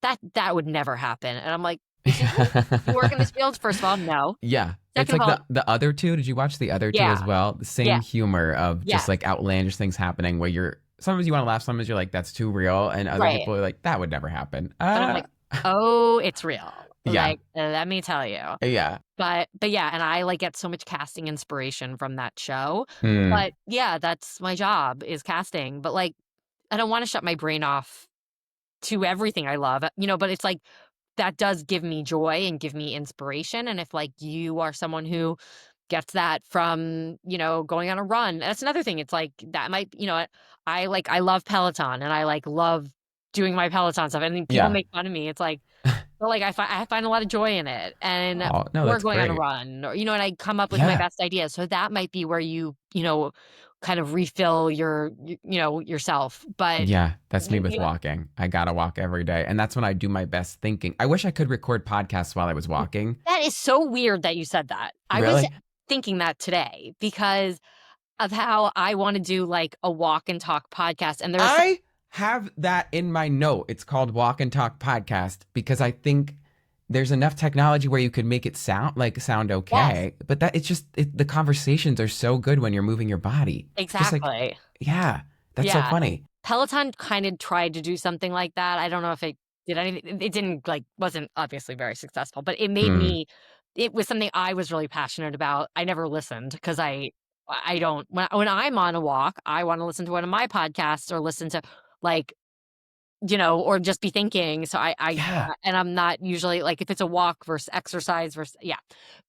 "That would never happen." And I'm like, "Excuse me? You work in this field?" First of all, no. Yeah. It's Second of like all, the other two. Did you watch the other two yeah, as well? The same yeah, humor of just yes, like outlandish things happening where you're sometimes you want to laugh, sometimes you're like, that's too real. And other right. people are like, that would never happen. And I'm like, "Oh, it's real." Yeah. Like, let me tell you. Yeah. But yeah, and I like get so much casting inspiration from that show. Hmm. But yeah, that's my job is casting. But like I don't want to shut my brain off to everything I love, but it's like that does give me joy and give me inspiration. And if like you are someone who gets that from, going on a run, that's another thing. It's like that might, I love Peloton and I like love doing my Peloton stuff. And then people Yeah. make fun of me. It's like, but like I find a lot of joy in it and Oh, no, or that's going on a great. run or, and I come up with my Yeah. best ideas. So that might be where kind of refill yourself. But Yeah. That's me you, with you walking. I got to walk every day. And that's when I do my best thinking. I wish I could record podcasts while I was walking. that is so weird that you said that. I was Really? thinking that today because of how I wanna do, like, a walk and talk podcast, and there's I have that in my note. It's called Walk and Talk Podcast because I think there's enough technology where you could make it sound Yes, okay, but the conversations are so good when you're moving your body. Just like, exactly. yeah, that's so Yeah, and funny. Peloton kind of tried to do something like that. I don't know if it did anything. It didn't like wasn't obviously very successful, but it made Hmm. me it was something I was really passionate about. I never listened because I don't when I'm on a walk, I want to listen to one of my podcasts or listen to like or just be thinking. So Yeah. and I'm not usually like if it's a walk versus exercise versus yeah.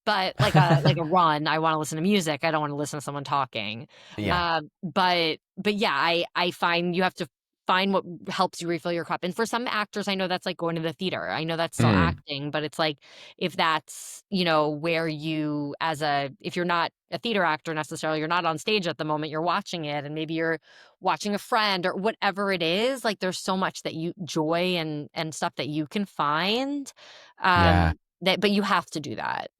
But like a run, I wanna listen to music, I don't wanna listen to someone talking. Yeah. But yeah, I find you have to find what helps you refill your cup, and for some actors, I know that's like going to the theater, I know that's still Mm. acting, but it's like, if that's, where you if you're not a theater actor necessarily, you're not on stage at the moment, you're watching it, and maybe you're watching a friend or whatever it is, like, there's so much that you joy and stuff that you can find, Yeah. that but you have to do that.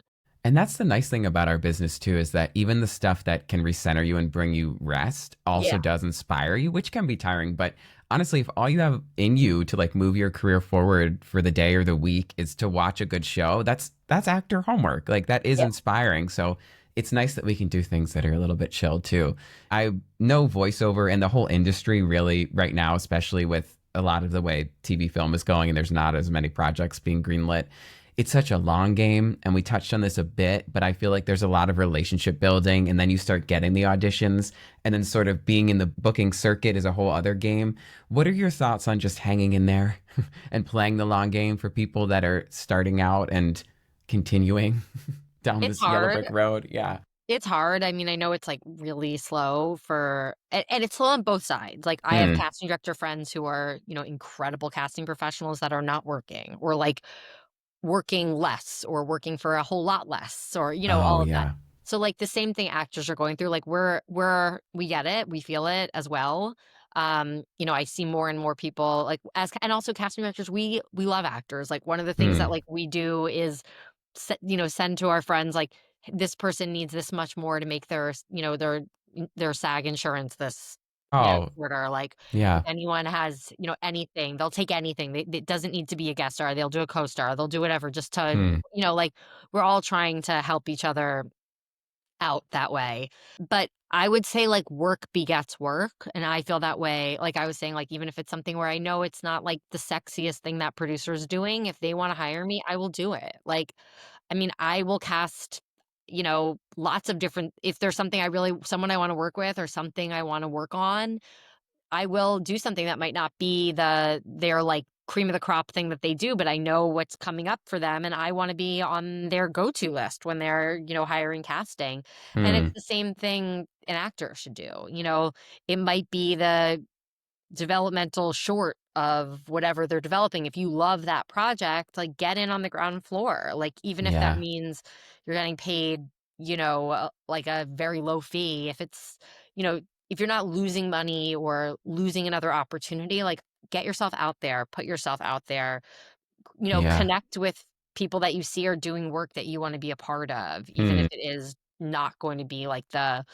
And that's the nice thing about our business too, is that even the stuff that can recenter you and bring you rest Yeah. also does inspire you, which can be tiring. But honestly, if all you have in you to like move your career forward for the day or the week is to watch a good show, that's actor homework. Like that is Yeah. inspiring. So it's nice that we can do things that are a little bit chill too. I know voiceover and the whole industry really right now, especially with a lot of the way TV film is going and there's not as many projects being greenlit, it's such a long game, and we touched on this a bit, but I feel like there's a lot of relationship building, and then you start getting the auditions, and then sort of being in the booking circuit is a whole other game. What are your thoughts on just hanging in there and playing the long game for people that are starting out and continuing down It's this yellow hard. brick road? Yeah. It's hard. I mean, I know it's, like, really slow for and it's slow on both sides. Like, I have Hmm. casting director friends who are, incredible casting professionals that are not working or, like, working less or working for a whole lot less or, Oh all of that. yeah. So, like, the same thing actors are going through, like, we get it, we feel it as well. I see more and more people, like, and also casting directors, we love actors. Like, one of the things that, Hmm. like, we do is send to our friends, like, this person needs this much more to make their SAG insurance this, Oh quarter, like, if yeah. anyone has, anything, they'll take anything. It doesn't need to be a guest star, they'll do a co-star, they'll do whatever just to, Hmm. like, we're all trying to help each other out that way. But I would say, like, work begets work, and I feel that way. Like I was saying, like, even if it's something where I know it's not, like, the sexiest thing that producer's doing, if they wanna hire me, I will do it. Like, I mean, I will cast, lots of different if there's something someone I wanna work with or something I wanna work on, I will do something that might not be their, like, cream of the crop thing that they do, but I know what's coming up for them, and I wanna be on their go-to list when they're, hiring casting, and it's Hmm. the same thing an actor should do, it might be the developmental short of whatever they're developing. If you love that project, like, get in on the ground floor. Like, even if that Yeah. means you're getting paid, like a very low fee, you know, if you're not losing money or losing another opportunity, like, get yourself out there, put yourself out there, Yeah. connect with people that you see are doing work that you want to be a part of, even if Hmm. it is not going to be like the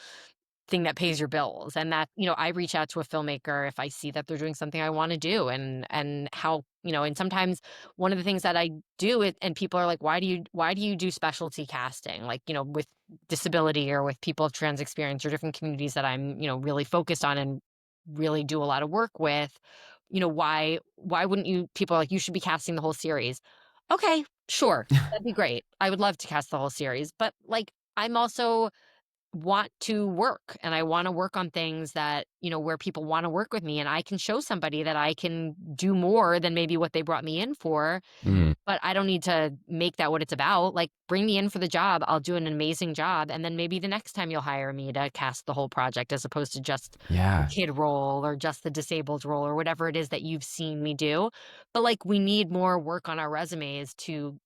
thing that pays your bills. And that, I reach out to a filmmaker if I see that they're doing something I want to do, and how, and sometimes one of the things that I do it and people are like, why do you do specialty casting, like, with disability or with people of trans experience or different communities that I'm, really focused on and really do a lot of work with, why wouldn't you people are like, you should be casting the whole series. Okay, sure. That'd be great. I would love to cast the whole series, but, like, I'm also want to work and I want to work on things that, where people want to work with me and I can show somebody that I can do more than maybe what they brought me in for, Hmm. but I don't need to make that what it's about. Like, bring me in for the job. I'll do an amazing job. And then maybe the next time you'll hire me to cast the whole project as opposed to just the Yeah. kid role or just the disabled role or whatever it is that you've seen me do. But, like, we need more work on our resumes to,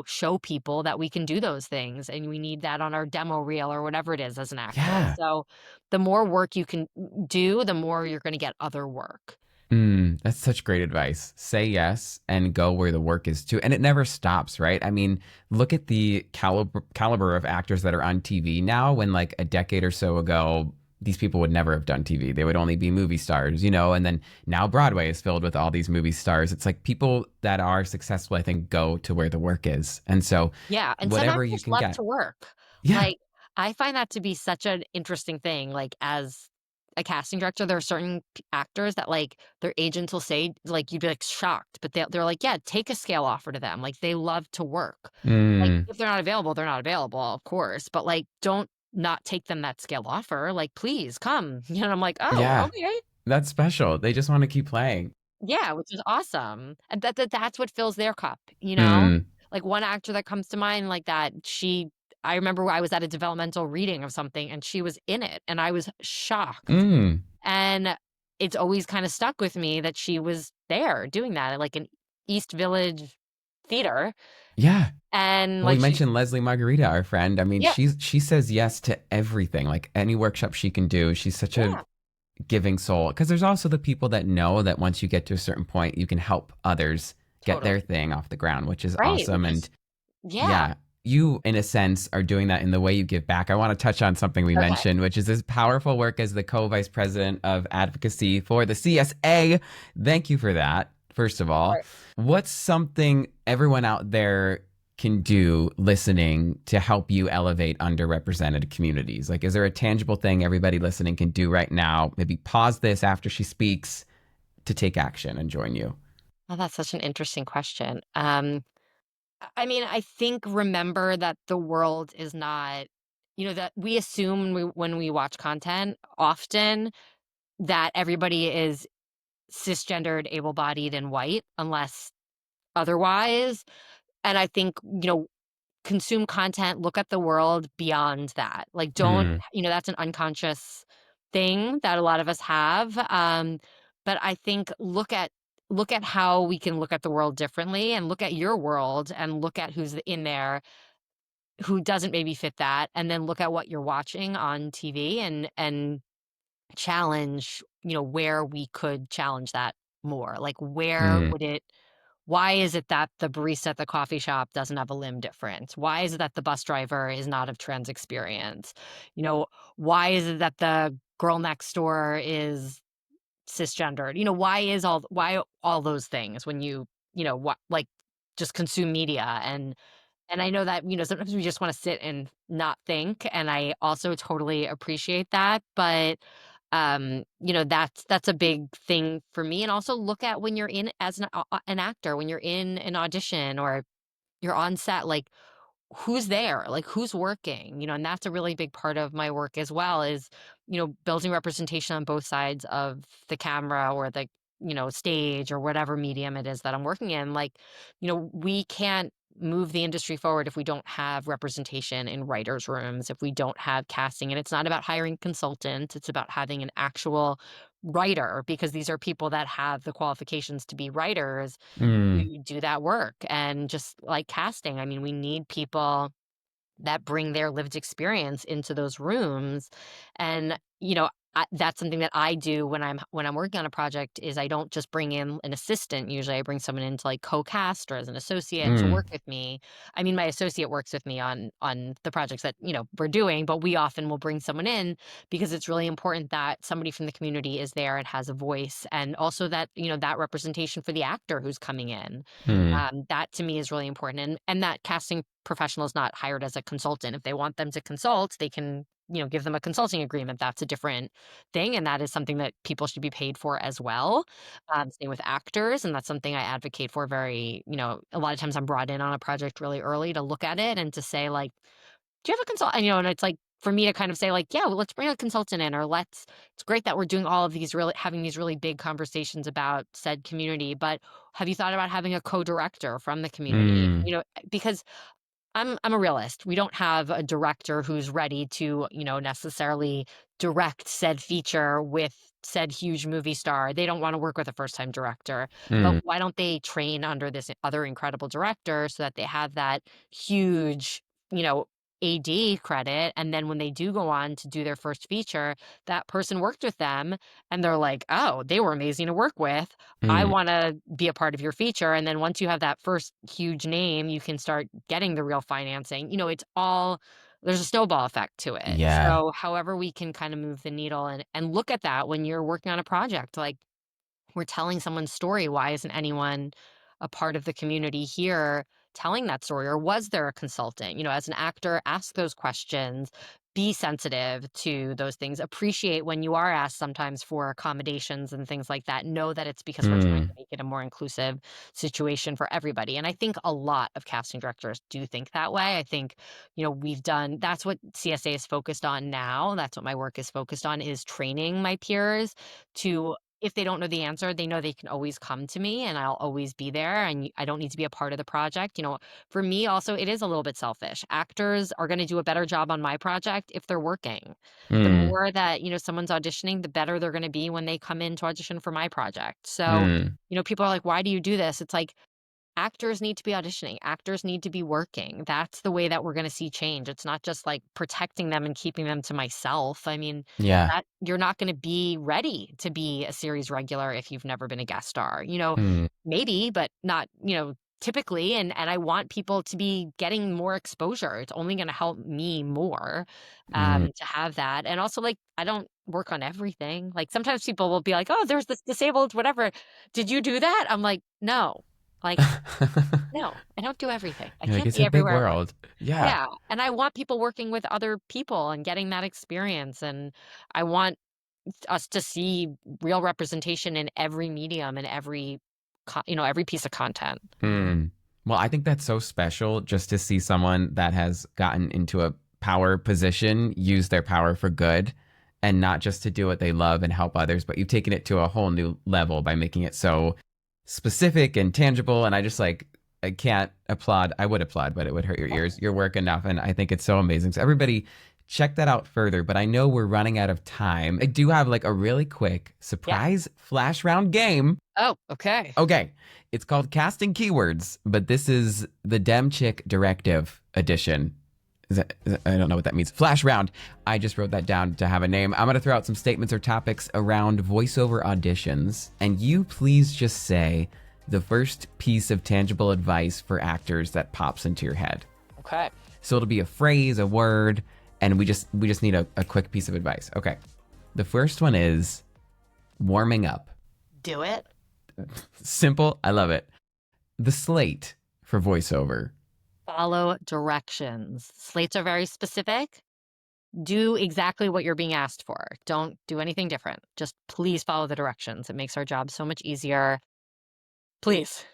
show people that we can do those things. And we need that on our demo reel or whatever it is as an actor. Yeah. So the more work you can do, the more you're going to get other work. That's such great advice. Say yes and go where the work is too. And it never stops, right? I mean, look at the caliber of actors that are on TV now when like a decade or so ago, these people would never have done TV. They would only be movie stars, you know, and then now Broadway is filled with all these movie stars. It's like people that are successful, I think, go to where the work is. And so Yeah, and some whatever you actors can love get. to work. Yeah. Like, I find that to be such an interesting thing, like, as a casting director, there are certain p actors that, like, their agents will say, like, you'd be, like, shocked, but they're like, "Yeah, take a scale offer to them." Like, they love to work. Like, Mm, if they're not available, they're not available, of course, but, like, don't not take them that scale offer, like, "Please come." You know, I'm like, "Oh, yeah. okay." That's special. They just want to keep playing. Yeah, which is awesome, and that's what fills their cup, you know? Mm, Like, one actor that comes to mind like that, I remember I was at a developmental reading of something, and she was in it, and I was shocked, mm, and it's always kinda stuck with me that she was there doing that at, like, an East Village theater, yeah. and, Well, you like, she mentioned Leslie Margarita, our friend. I mean, yeah, she says yes to everything, like any workshop she can do. She's such a yeah, giving soul. Because there's also the people that know that once you get to a certain point, you can help others get their totally. thing off the ground, which is Right, awesome. which And is yeah, yeah, you, in a sense, are doing that in the way you give back. I want to touch on something we okay. mentioned, which is this powerful work as the co vice president of advocacy for the CSA. Thank you for that, first of all. Right. What's something everyone out there can do listening to help you elevate underrepresented communities? Like, is there a tangible thing everybody listening can do right now? Maybe pause this after she speaks to take action and join you. Oh, that's such an interesting question. I mean, I think remember that the world is not, that we assume when we watch content often that everybody is cisgendered, able-bodied, and white unless otherwise. And I think, consume content, look at the world beyond that. Like, don't, Mm, that's an unconscious thing that a lot of us have. But I think look at how we can look at the world differently and look at your world and look at who's in there who doesn't maybe fit that, and then look at what you're watching on TV and challenge, where we could challenge that more. Like, where mm, would it why is it that the barista at the coffee shop doesn't have a limb difference? Why is it that the bus driver is not of trans experience? You know, why is it that the girl next door is cisgendered? Why all those things when like just consume media and I know that, sometimes we just wanna sit and not think, and I also totally appreciate that, but, that's a big thing for me, and also look at when you're in as an actor, when you're in an audition or you're on set, like, who's there? Like, who's working? And that's a really big part of my work as well is, building representation on both sides of the camera or the, stage or whatever medium it is that I'm working in. Like, we can't move the industry forward if we don't have representation in writers' rooms, if we don't have casting. And it's not about hiring consultants, it's about having an actual writer because these are people that have the qualifications to be writers mm, to do that work. And just like casting, I mean, we need people that bring their lived experience into those rooms. And, that's something that I do when I'm working on a project is I don't just bring in an assistant. Usually I bring someone in to like co-cast or as an associate to mm, work with me. I mean, my associate works with me on the projects that, we're doing, but we often will bring someone in because it's really important that somebody from the community is there and has a voice and also that, that representation for the actor who's coming in. mm, That to me is really important, and that casting professional is not hired as a consultant. If they want them to consult, they can, give them a consulting agreement. That's a different thing, and that is something that people should be paid for as well. Same with actors, and that's something I advocate for very, a lot of times I'm brought in on a project really early to look at it and to say like, "Do you have a consult?" And it's like for me to kind of say like, "Yeah, well, let's bring a consultant in," or It's great that we're doing all of these really having these really big conversations about said community, but have you thought about having a co-director from the community? mm, Because I'm a realist. We don't have a director who's ready to, necessarily direct said feature with said huge movie star. They don't want to work with a first-time director. But mm, why don't they train under this other incredible director so that they have that huge, you know, AD credit, and then when they do go on to do their first feature, that person worked with them and they're like, "Oh, they were amazing to work with. I mm. wanna be a part of your feature," and then once you have that first huge name, you can start getting the real financing. It's all there's a snowball effect to it. Yeah. So however we can kind of move the needle and look at that when you're working on a project, like we're telling someone's story. Why isn't anyone a part of the community here telling that story? Or was there a consultant? As an actor, ask those questions, be sensitive to those things, appreciate when you are asked sometimes for accommodations and things like that. Know that it's because we're trying to Mm, make it a more inclusive situation for everybody. And I think a lot of casting directors do think that way. I think, that's what CSA is focused on now. That's what my work is focused on, is training my peers to, if they don't know the answer, they know they can always come to me and I'll always be there, and I don't need to be a part of the project. For me also, it is a little bit selfish. Actors are going to do a better job on my project if they're working. The mm, more that, someone's auditioning, the better they're going to be when they come in to audition for my project. So, mm, people are like, "Why do you do this?" It's like, actors need to be auditioning. Actors need to be working. That's the way that we're gonna see change. It's not just, like, protecting them and keeping them to myself. I mean, yeah. that you're not gonna be ready to be a series regular if you've never been a guest star. Mm, Maybe, but not, typically, and I want people to be getting more exposure. It's only gonna help me more, mm. to have that, and also, like, I don't work on everything. Like, sometimes people will be like, "Oh, there's this disabled whatever. Did you do that?" I'm like, "No." Like, no, I don't do everything. I You're like, can't it's be a big everywhere at once. world. Yeah. Yeah, and I want people working with other people and getting that experience, and I want us to see real representation in every medium and every piece of content. Mm. Well, I think that's so special just to see someone that has gotten into a power position use their power for good and not just to do what they love and help others, but you've taken it to a whole new level by making it so specific and tangible. And I just like, I can't applaud. I would applaud, but it would hurt your ears, your work enough. And I think it's so amazing. So, everybody, check that out further. But I know we're running out of time. I do have like a really quick Yeah. surprise flash round game. Oh, okay. Okay. It's called Casting Keywords, but this is the Demchick Directive Edition. I don't know what that means. Flash round. I just wrote that down to have a name. I'm going to throw out some statements or topics around voiceover auditions, and you please just say the first piece of tangible advice for actors that pops into your head. Okay. So it'll be a phrase, a word, and we just need a quick piece of advice. Okay. The first one is warming up. Do it. Simple. I love it. The slate for voiceover. Follow directions. Slates are very specific. Do exactly what you're being asked for. Don't do anything different. Just please follow the directions. It makes our job so much easier. Please.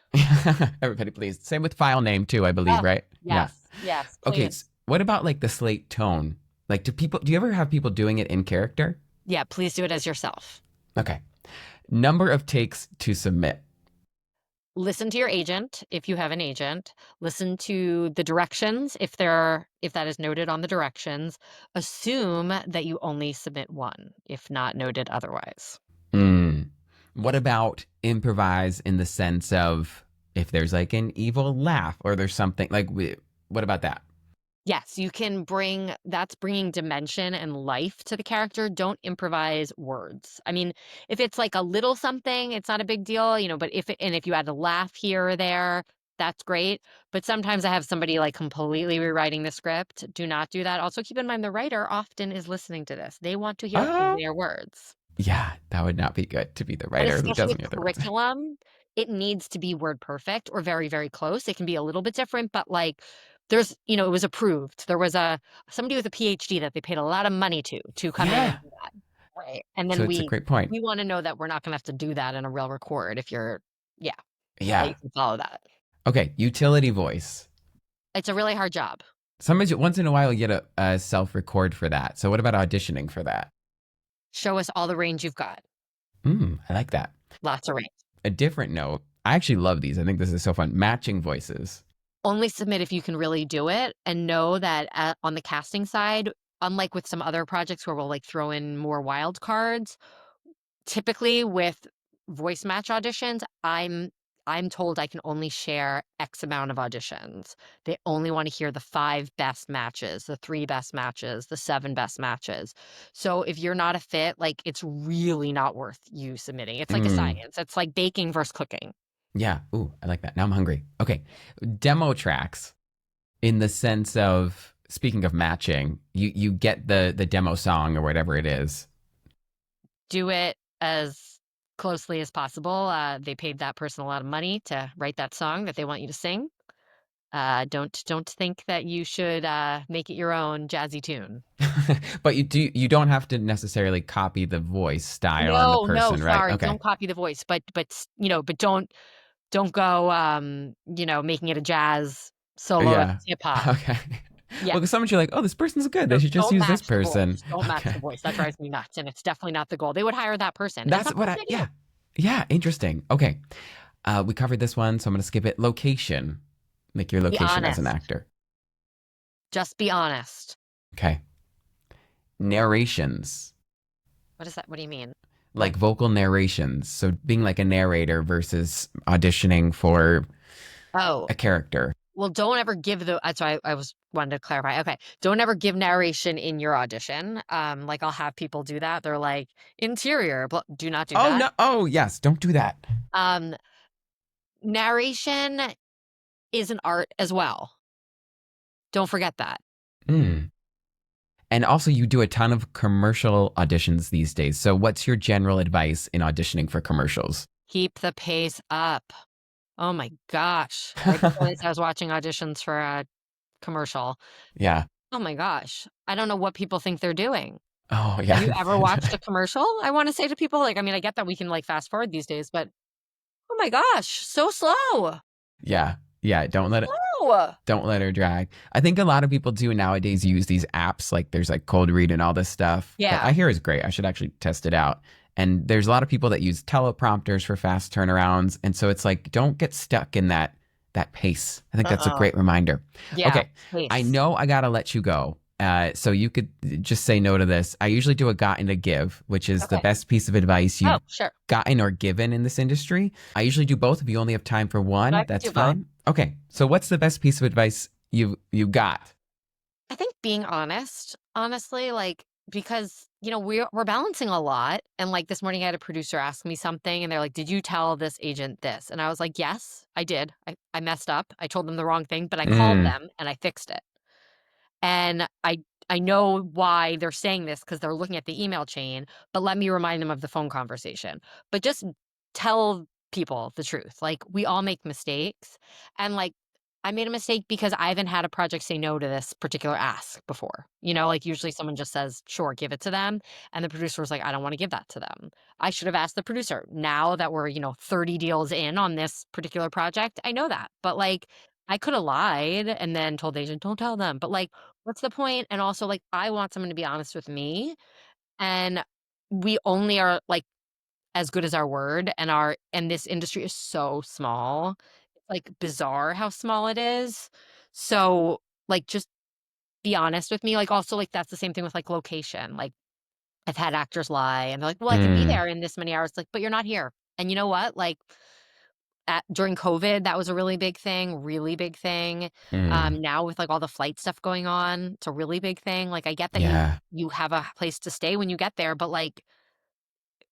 Everybody, please. Same with file name too, I believe, Oh, right? Yeah. yes. Yes, Okay. please. What about like the slate tone? Like, do you ever have people doing it in character? Yeah, please do it as yourself. Okay. Number of takes to submit. Listen to your agent if you have an agent. Listen to the directions if that is noted on the directions. Assume that you only submit one if not noted otherwise. Mm. What about improvise in the sense of if there's like an evil laugh or there's something like, what about that? Yes, you can that's bringing dimension and life to the character. Don't improvise words. I mean, if it's like a little something, it's not a big deal, but if you add a laugh here or there, that's great. But sometimes I have somebody like completely rewriting the script. Do not do that. Also, keep in mind the writer often is listening to this. They want to hear Oh, their words. yeah, that would not be good to be the And writer who especially doesn't with hear the words. curriculum, it needs to be word perfect or very, very close. It can be a little bit different, but like it was approved. There was somebody with a PhD that they paid a lot of money to come in and Yeah. do that. Right. And So then it's a we great point. we want to know that we're not going to have to do that in a real record if yeah, that you Yeah. can follow that. Okay. Utility voice. It's a really hard job. Sometimes once in a while you get a self record for that. So what about auditioning for that? Show us all the range you've got. I like that. Lots of range. A different note. I actually love these. I think this is so fun. Matching voices. Only submit if you can really do it, and know that on the casting side, unlike with some other projects where we'll like throw in more wild cards, typically with voice match auditions, I'm told I can only share X amount of auditions. They only want to hear the 5 best matches, the 3 best matches, the 7 best matches. So if you're not a fit, like it's really not worth you submitting. It's like a Mm, science. It's like baking versus cooking. yeah. Ooh, I like that. Now I'm hungry. Okay. Demo tracks in the sense of speaking of matching, you get the demo song or whatever it is. Do it as closely as possible. They paid that person a lot of money to write that song that they want you to sing. Don't think that you should make it your own jazzy tune. But you don't have to necessarily copy the voice style and the No, no, person, right? sorry, Okay. don't copy the voice, but don't go making it a jazz solo if Yeah. it's hip hop. Okay. Yeah. Well, because sometimes you're like, oh, this person's good. They No, should just don't use this match the person. voice. Don't match the Okay. voice. That drives me nuts, and it's definitely not the goal. They would hire that person, and That's what sometimes I, they do. yeah. Yeah. Interesting. Okay. We covered this one, so I'm going to skip it. Location. Make your Be location as an honest. actor. Just be honest. Okay. Narrations. What is that? What do you mean? Like vocal narrations. So being like a narrator versus auditioning for Oh, a character. well, don't ever give the that's why I was wanted to clarify. Okay. Don't ever give narration in your audition. Like I'll have people do that. They're like, interior, do not do Oh, that. no. Oh, yes. Don't do that. Um, Narration is an art as well. Don't forget that. Mm. And also, you do a ton of commercial auditions these days. So, what's your general advice in auditioning for commercials? Keep the pace up. Oh my gosh. Right before this, I was watching auditions for a commercial. Yeah. Oh my gosh. I don't know what people think they're doing. Oh, Have yeah. you ever watched a commercial? I want to say to people, like, I mean, I get that we can like fast forward these days, but oh my gosh, so slow. Yeah. Yeah. Oh, Don't let her drag. I think a lot of people do nowadays use these apps. Like there's like cold read and all this stuff that yeah. I hear is great. I should actually test it out. And there's a lot of people that use teleprompters for fast turnarounds. And so it's like, don't get stuck in that pace. I think that's a Uh-uh. great reminder. Yeah. Okay. I Pace. know I gotta let you go. So you could just say no to this. I usually do a gotten to give, which is the Okay. best piece of advice Oh, you've sure. gotten or given in this industry. I usually do both. If you only have time for I one, can that's do both. fine. Okay. So what's the best piece of advice you got? I think being honest, honestly, like because we're balancing a lot, and like this morning I had a producer ask me something, and they're like, "Did you tell this agent this?" And I was like, "Yes, I did. I messed up. I told them the wrong thing, but I called Mm, them and I fixed it." And I know why they're saying this because they're looking at the email chain, but let me remind them of the phone conversation. But just tell people the truth. Like we all make mistakes. And like I made a mistake because I haven't had a project say no to this particular ask before. Like usually someone just says, sure, give it to them. And the producer was like, I don't want to give that to them. I should have asked the producer. Now that we're, 30 deals in on this particular project, I know that. But like I could have lied and then told the agent, don't tell them. But like, what's the point? And also, like, I want someone to be honest with me. And we only are like as good as our word, and this industry is so small. It's like bizarre how small it is. So, like, just be honest with me. Like, also, like, that's the same thing with like location. Like, I've had actors lie and they're like, well, I can be mm, there in this many hours. Like, but you're not here. And you know what? Like, during COVID, that was a really big thing, really big thing. mm. Now with like all the flight stuff going on, it's a really big thing. Like I get that Yeah. you have a place to stay when you get there, but like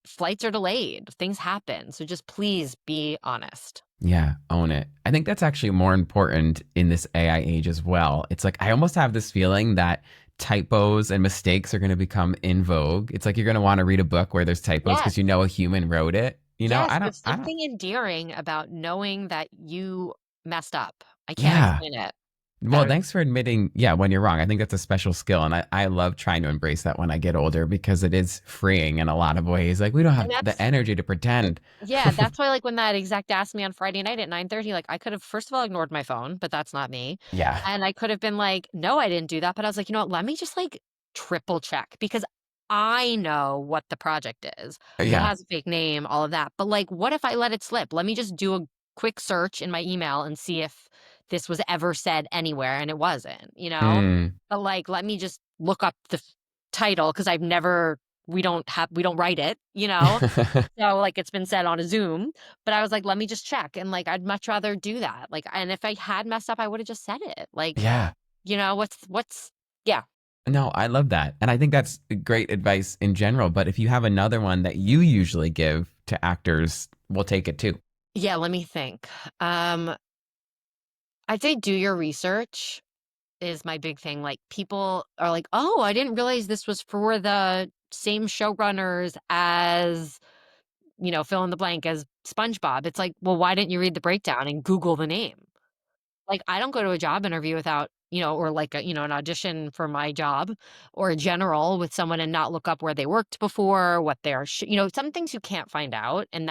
flights are delayed, things happen. So just please be honest. Yeah, own it. I think that's actually more important in this AI age as well. It's like I almost have this feeling that typos and mistakes are going to become in vogue. It's like you're going to want to read a book where there's typos because Yes. you know a human wrote it. Yes, there's I don't, something endearing about knowing that you messed up. I can't yeah. explain it Well, better. thanks for admitting, yeah, when you're wrong. I think that's a special skill. And I love trying to embrace that when I get older because it is freeing in a lot of ways. Like, we don't And have the that's energy to pretend. Yeah, that's why, like, when that exec asked me on Friday night at 9:30, like, I could have, first of all, ignored my phone, but that's not me, Yeah. and I could have been like, "No, I didn't do that," but I was like, "You know what? Let me just, like, triple check," because I know what the project is, what Yeah. has a fake name, all of that, but, like, what if I let it slip? Let me just do a quick search in my email and see if this was ever said anywhere, and it wasn't, you know? Mm. But, like, let me just look up the title because 'cause I've never we don't write it, you know? So, like, it's been said on a Zoom, but I was like, "Let me just check," and, like, I'd much rather do that, like, and if I had messed up, I would've just said it, like, Yeah. what's yeah. No, I love that. And I think that's great advice in general. But if you have another one that you usually give to actors, we'll take it too. Yeah, let me think. Um, I'd say do your research, is my big thing. Like, people are like, "Oh, I didn't realize this was for the same showrunners as, fill in the blank as SpongeBob." It's like, well, why didn't you read the breakdown and Google the name? Like, I don't go to a job interview without, or like an audition for my job or a general with someone and not look up where they worked before, what they're, some things you can't find out. And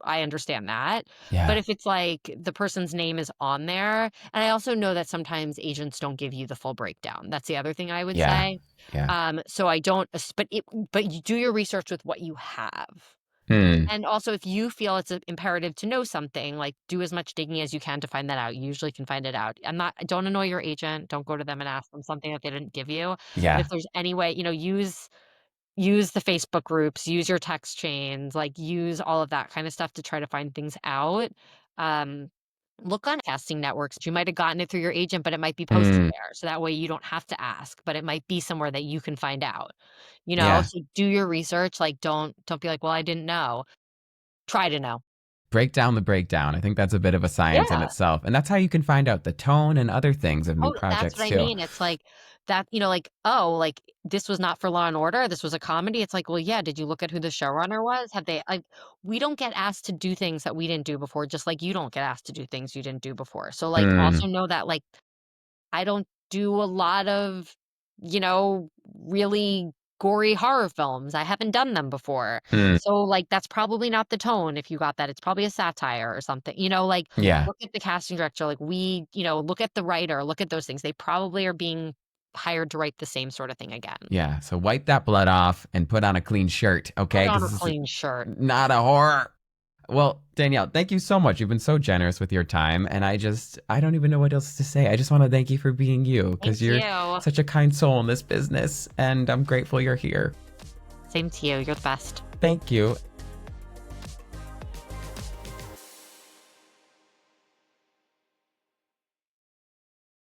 I understand that. But Yeah. if it's like the person's name is on there, and I also know that sometimes agents don't give you the full breakdown. That's the other thing I would Yeah. say. Yeah. So I don't, but you do your research with what you have. Hmm. And also, if you feel it's imperative to know something, like, do as much digging as you can to find that out. You usually can find it out. Don't annoy your agent. Don't go to them and ask them something that they didn't give you. But Yeah. if there's any way, use the Facebook groups, use your text chains, like, use all of that kind of stuff to try to find things out. Um, Look on casting networks. You might have gotten it through your agent, but it might be posted Hmm. there. So that way you don't have to ask, but it might be somewhere that you can find out. Yeah. So do your research. Like, don't be like, well, I didn't know. Try to know. Break down the breakdown. I think that's a bit of a science in Yeah. itself. And that's how you can find out the tone and other things of new Oh, that's projects what I too. mean. It's like that, like, oh, like, this was not for Law& and Order, this was a comedy. It's like, well, yeah, did you look at who the showrunner was? Have they like, we don't get asked to do things that we didn't do before, just like you don't get asked to do things you didn't do before. So, like, Hmm. also know that, like, I don't do a lot of, really gory horror films. I haven't done them before. Hmm. So, like, that's probably not the tone if you got that. It's probably a satire or something. Like, Yeah. look at the casting director, like, look at the writer, look at those things. They probably are being hired to write the same sort of thing again. Yeah. So wipe that blood off and put on a clean shirt, Put okay? on Because a this is clean shirt. not a horror. Well, Danielle, thank you so much. You've been so generous with your time. And I don't even know what else to say. I just want to thank you for being you because Thank you're you. such a kind soul in this business. And I'm grateful you're here. Same to you. You're the best. Thank you.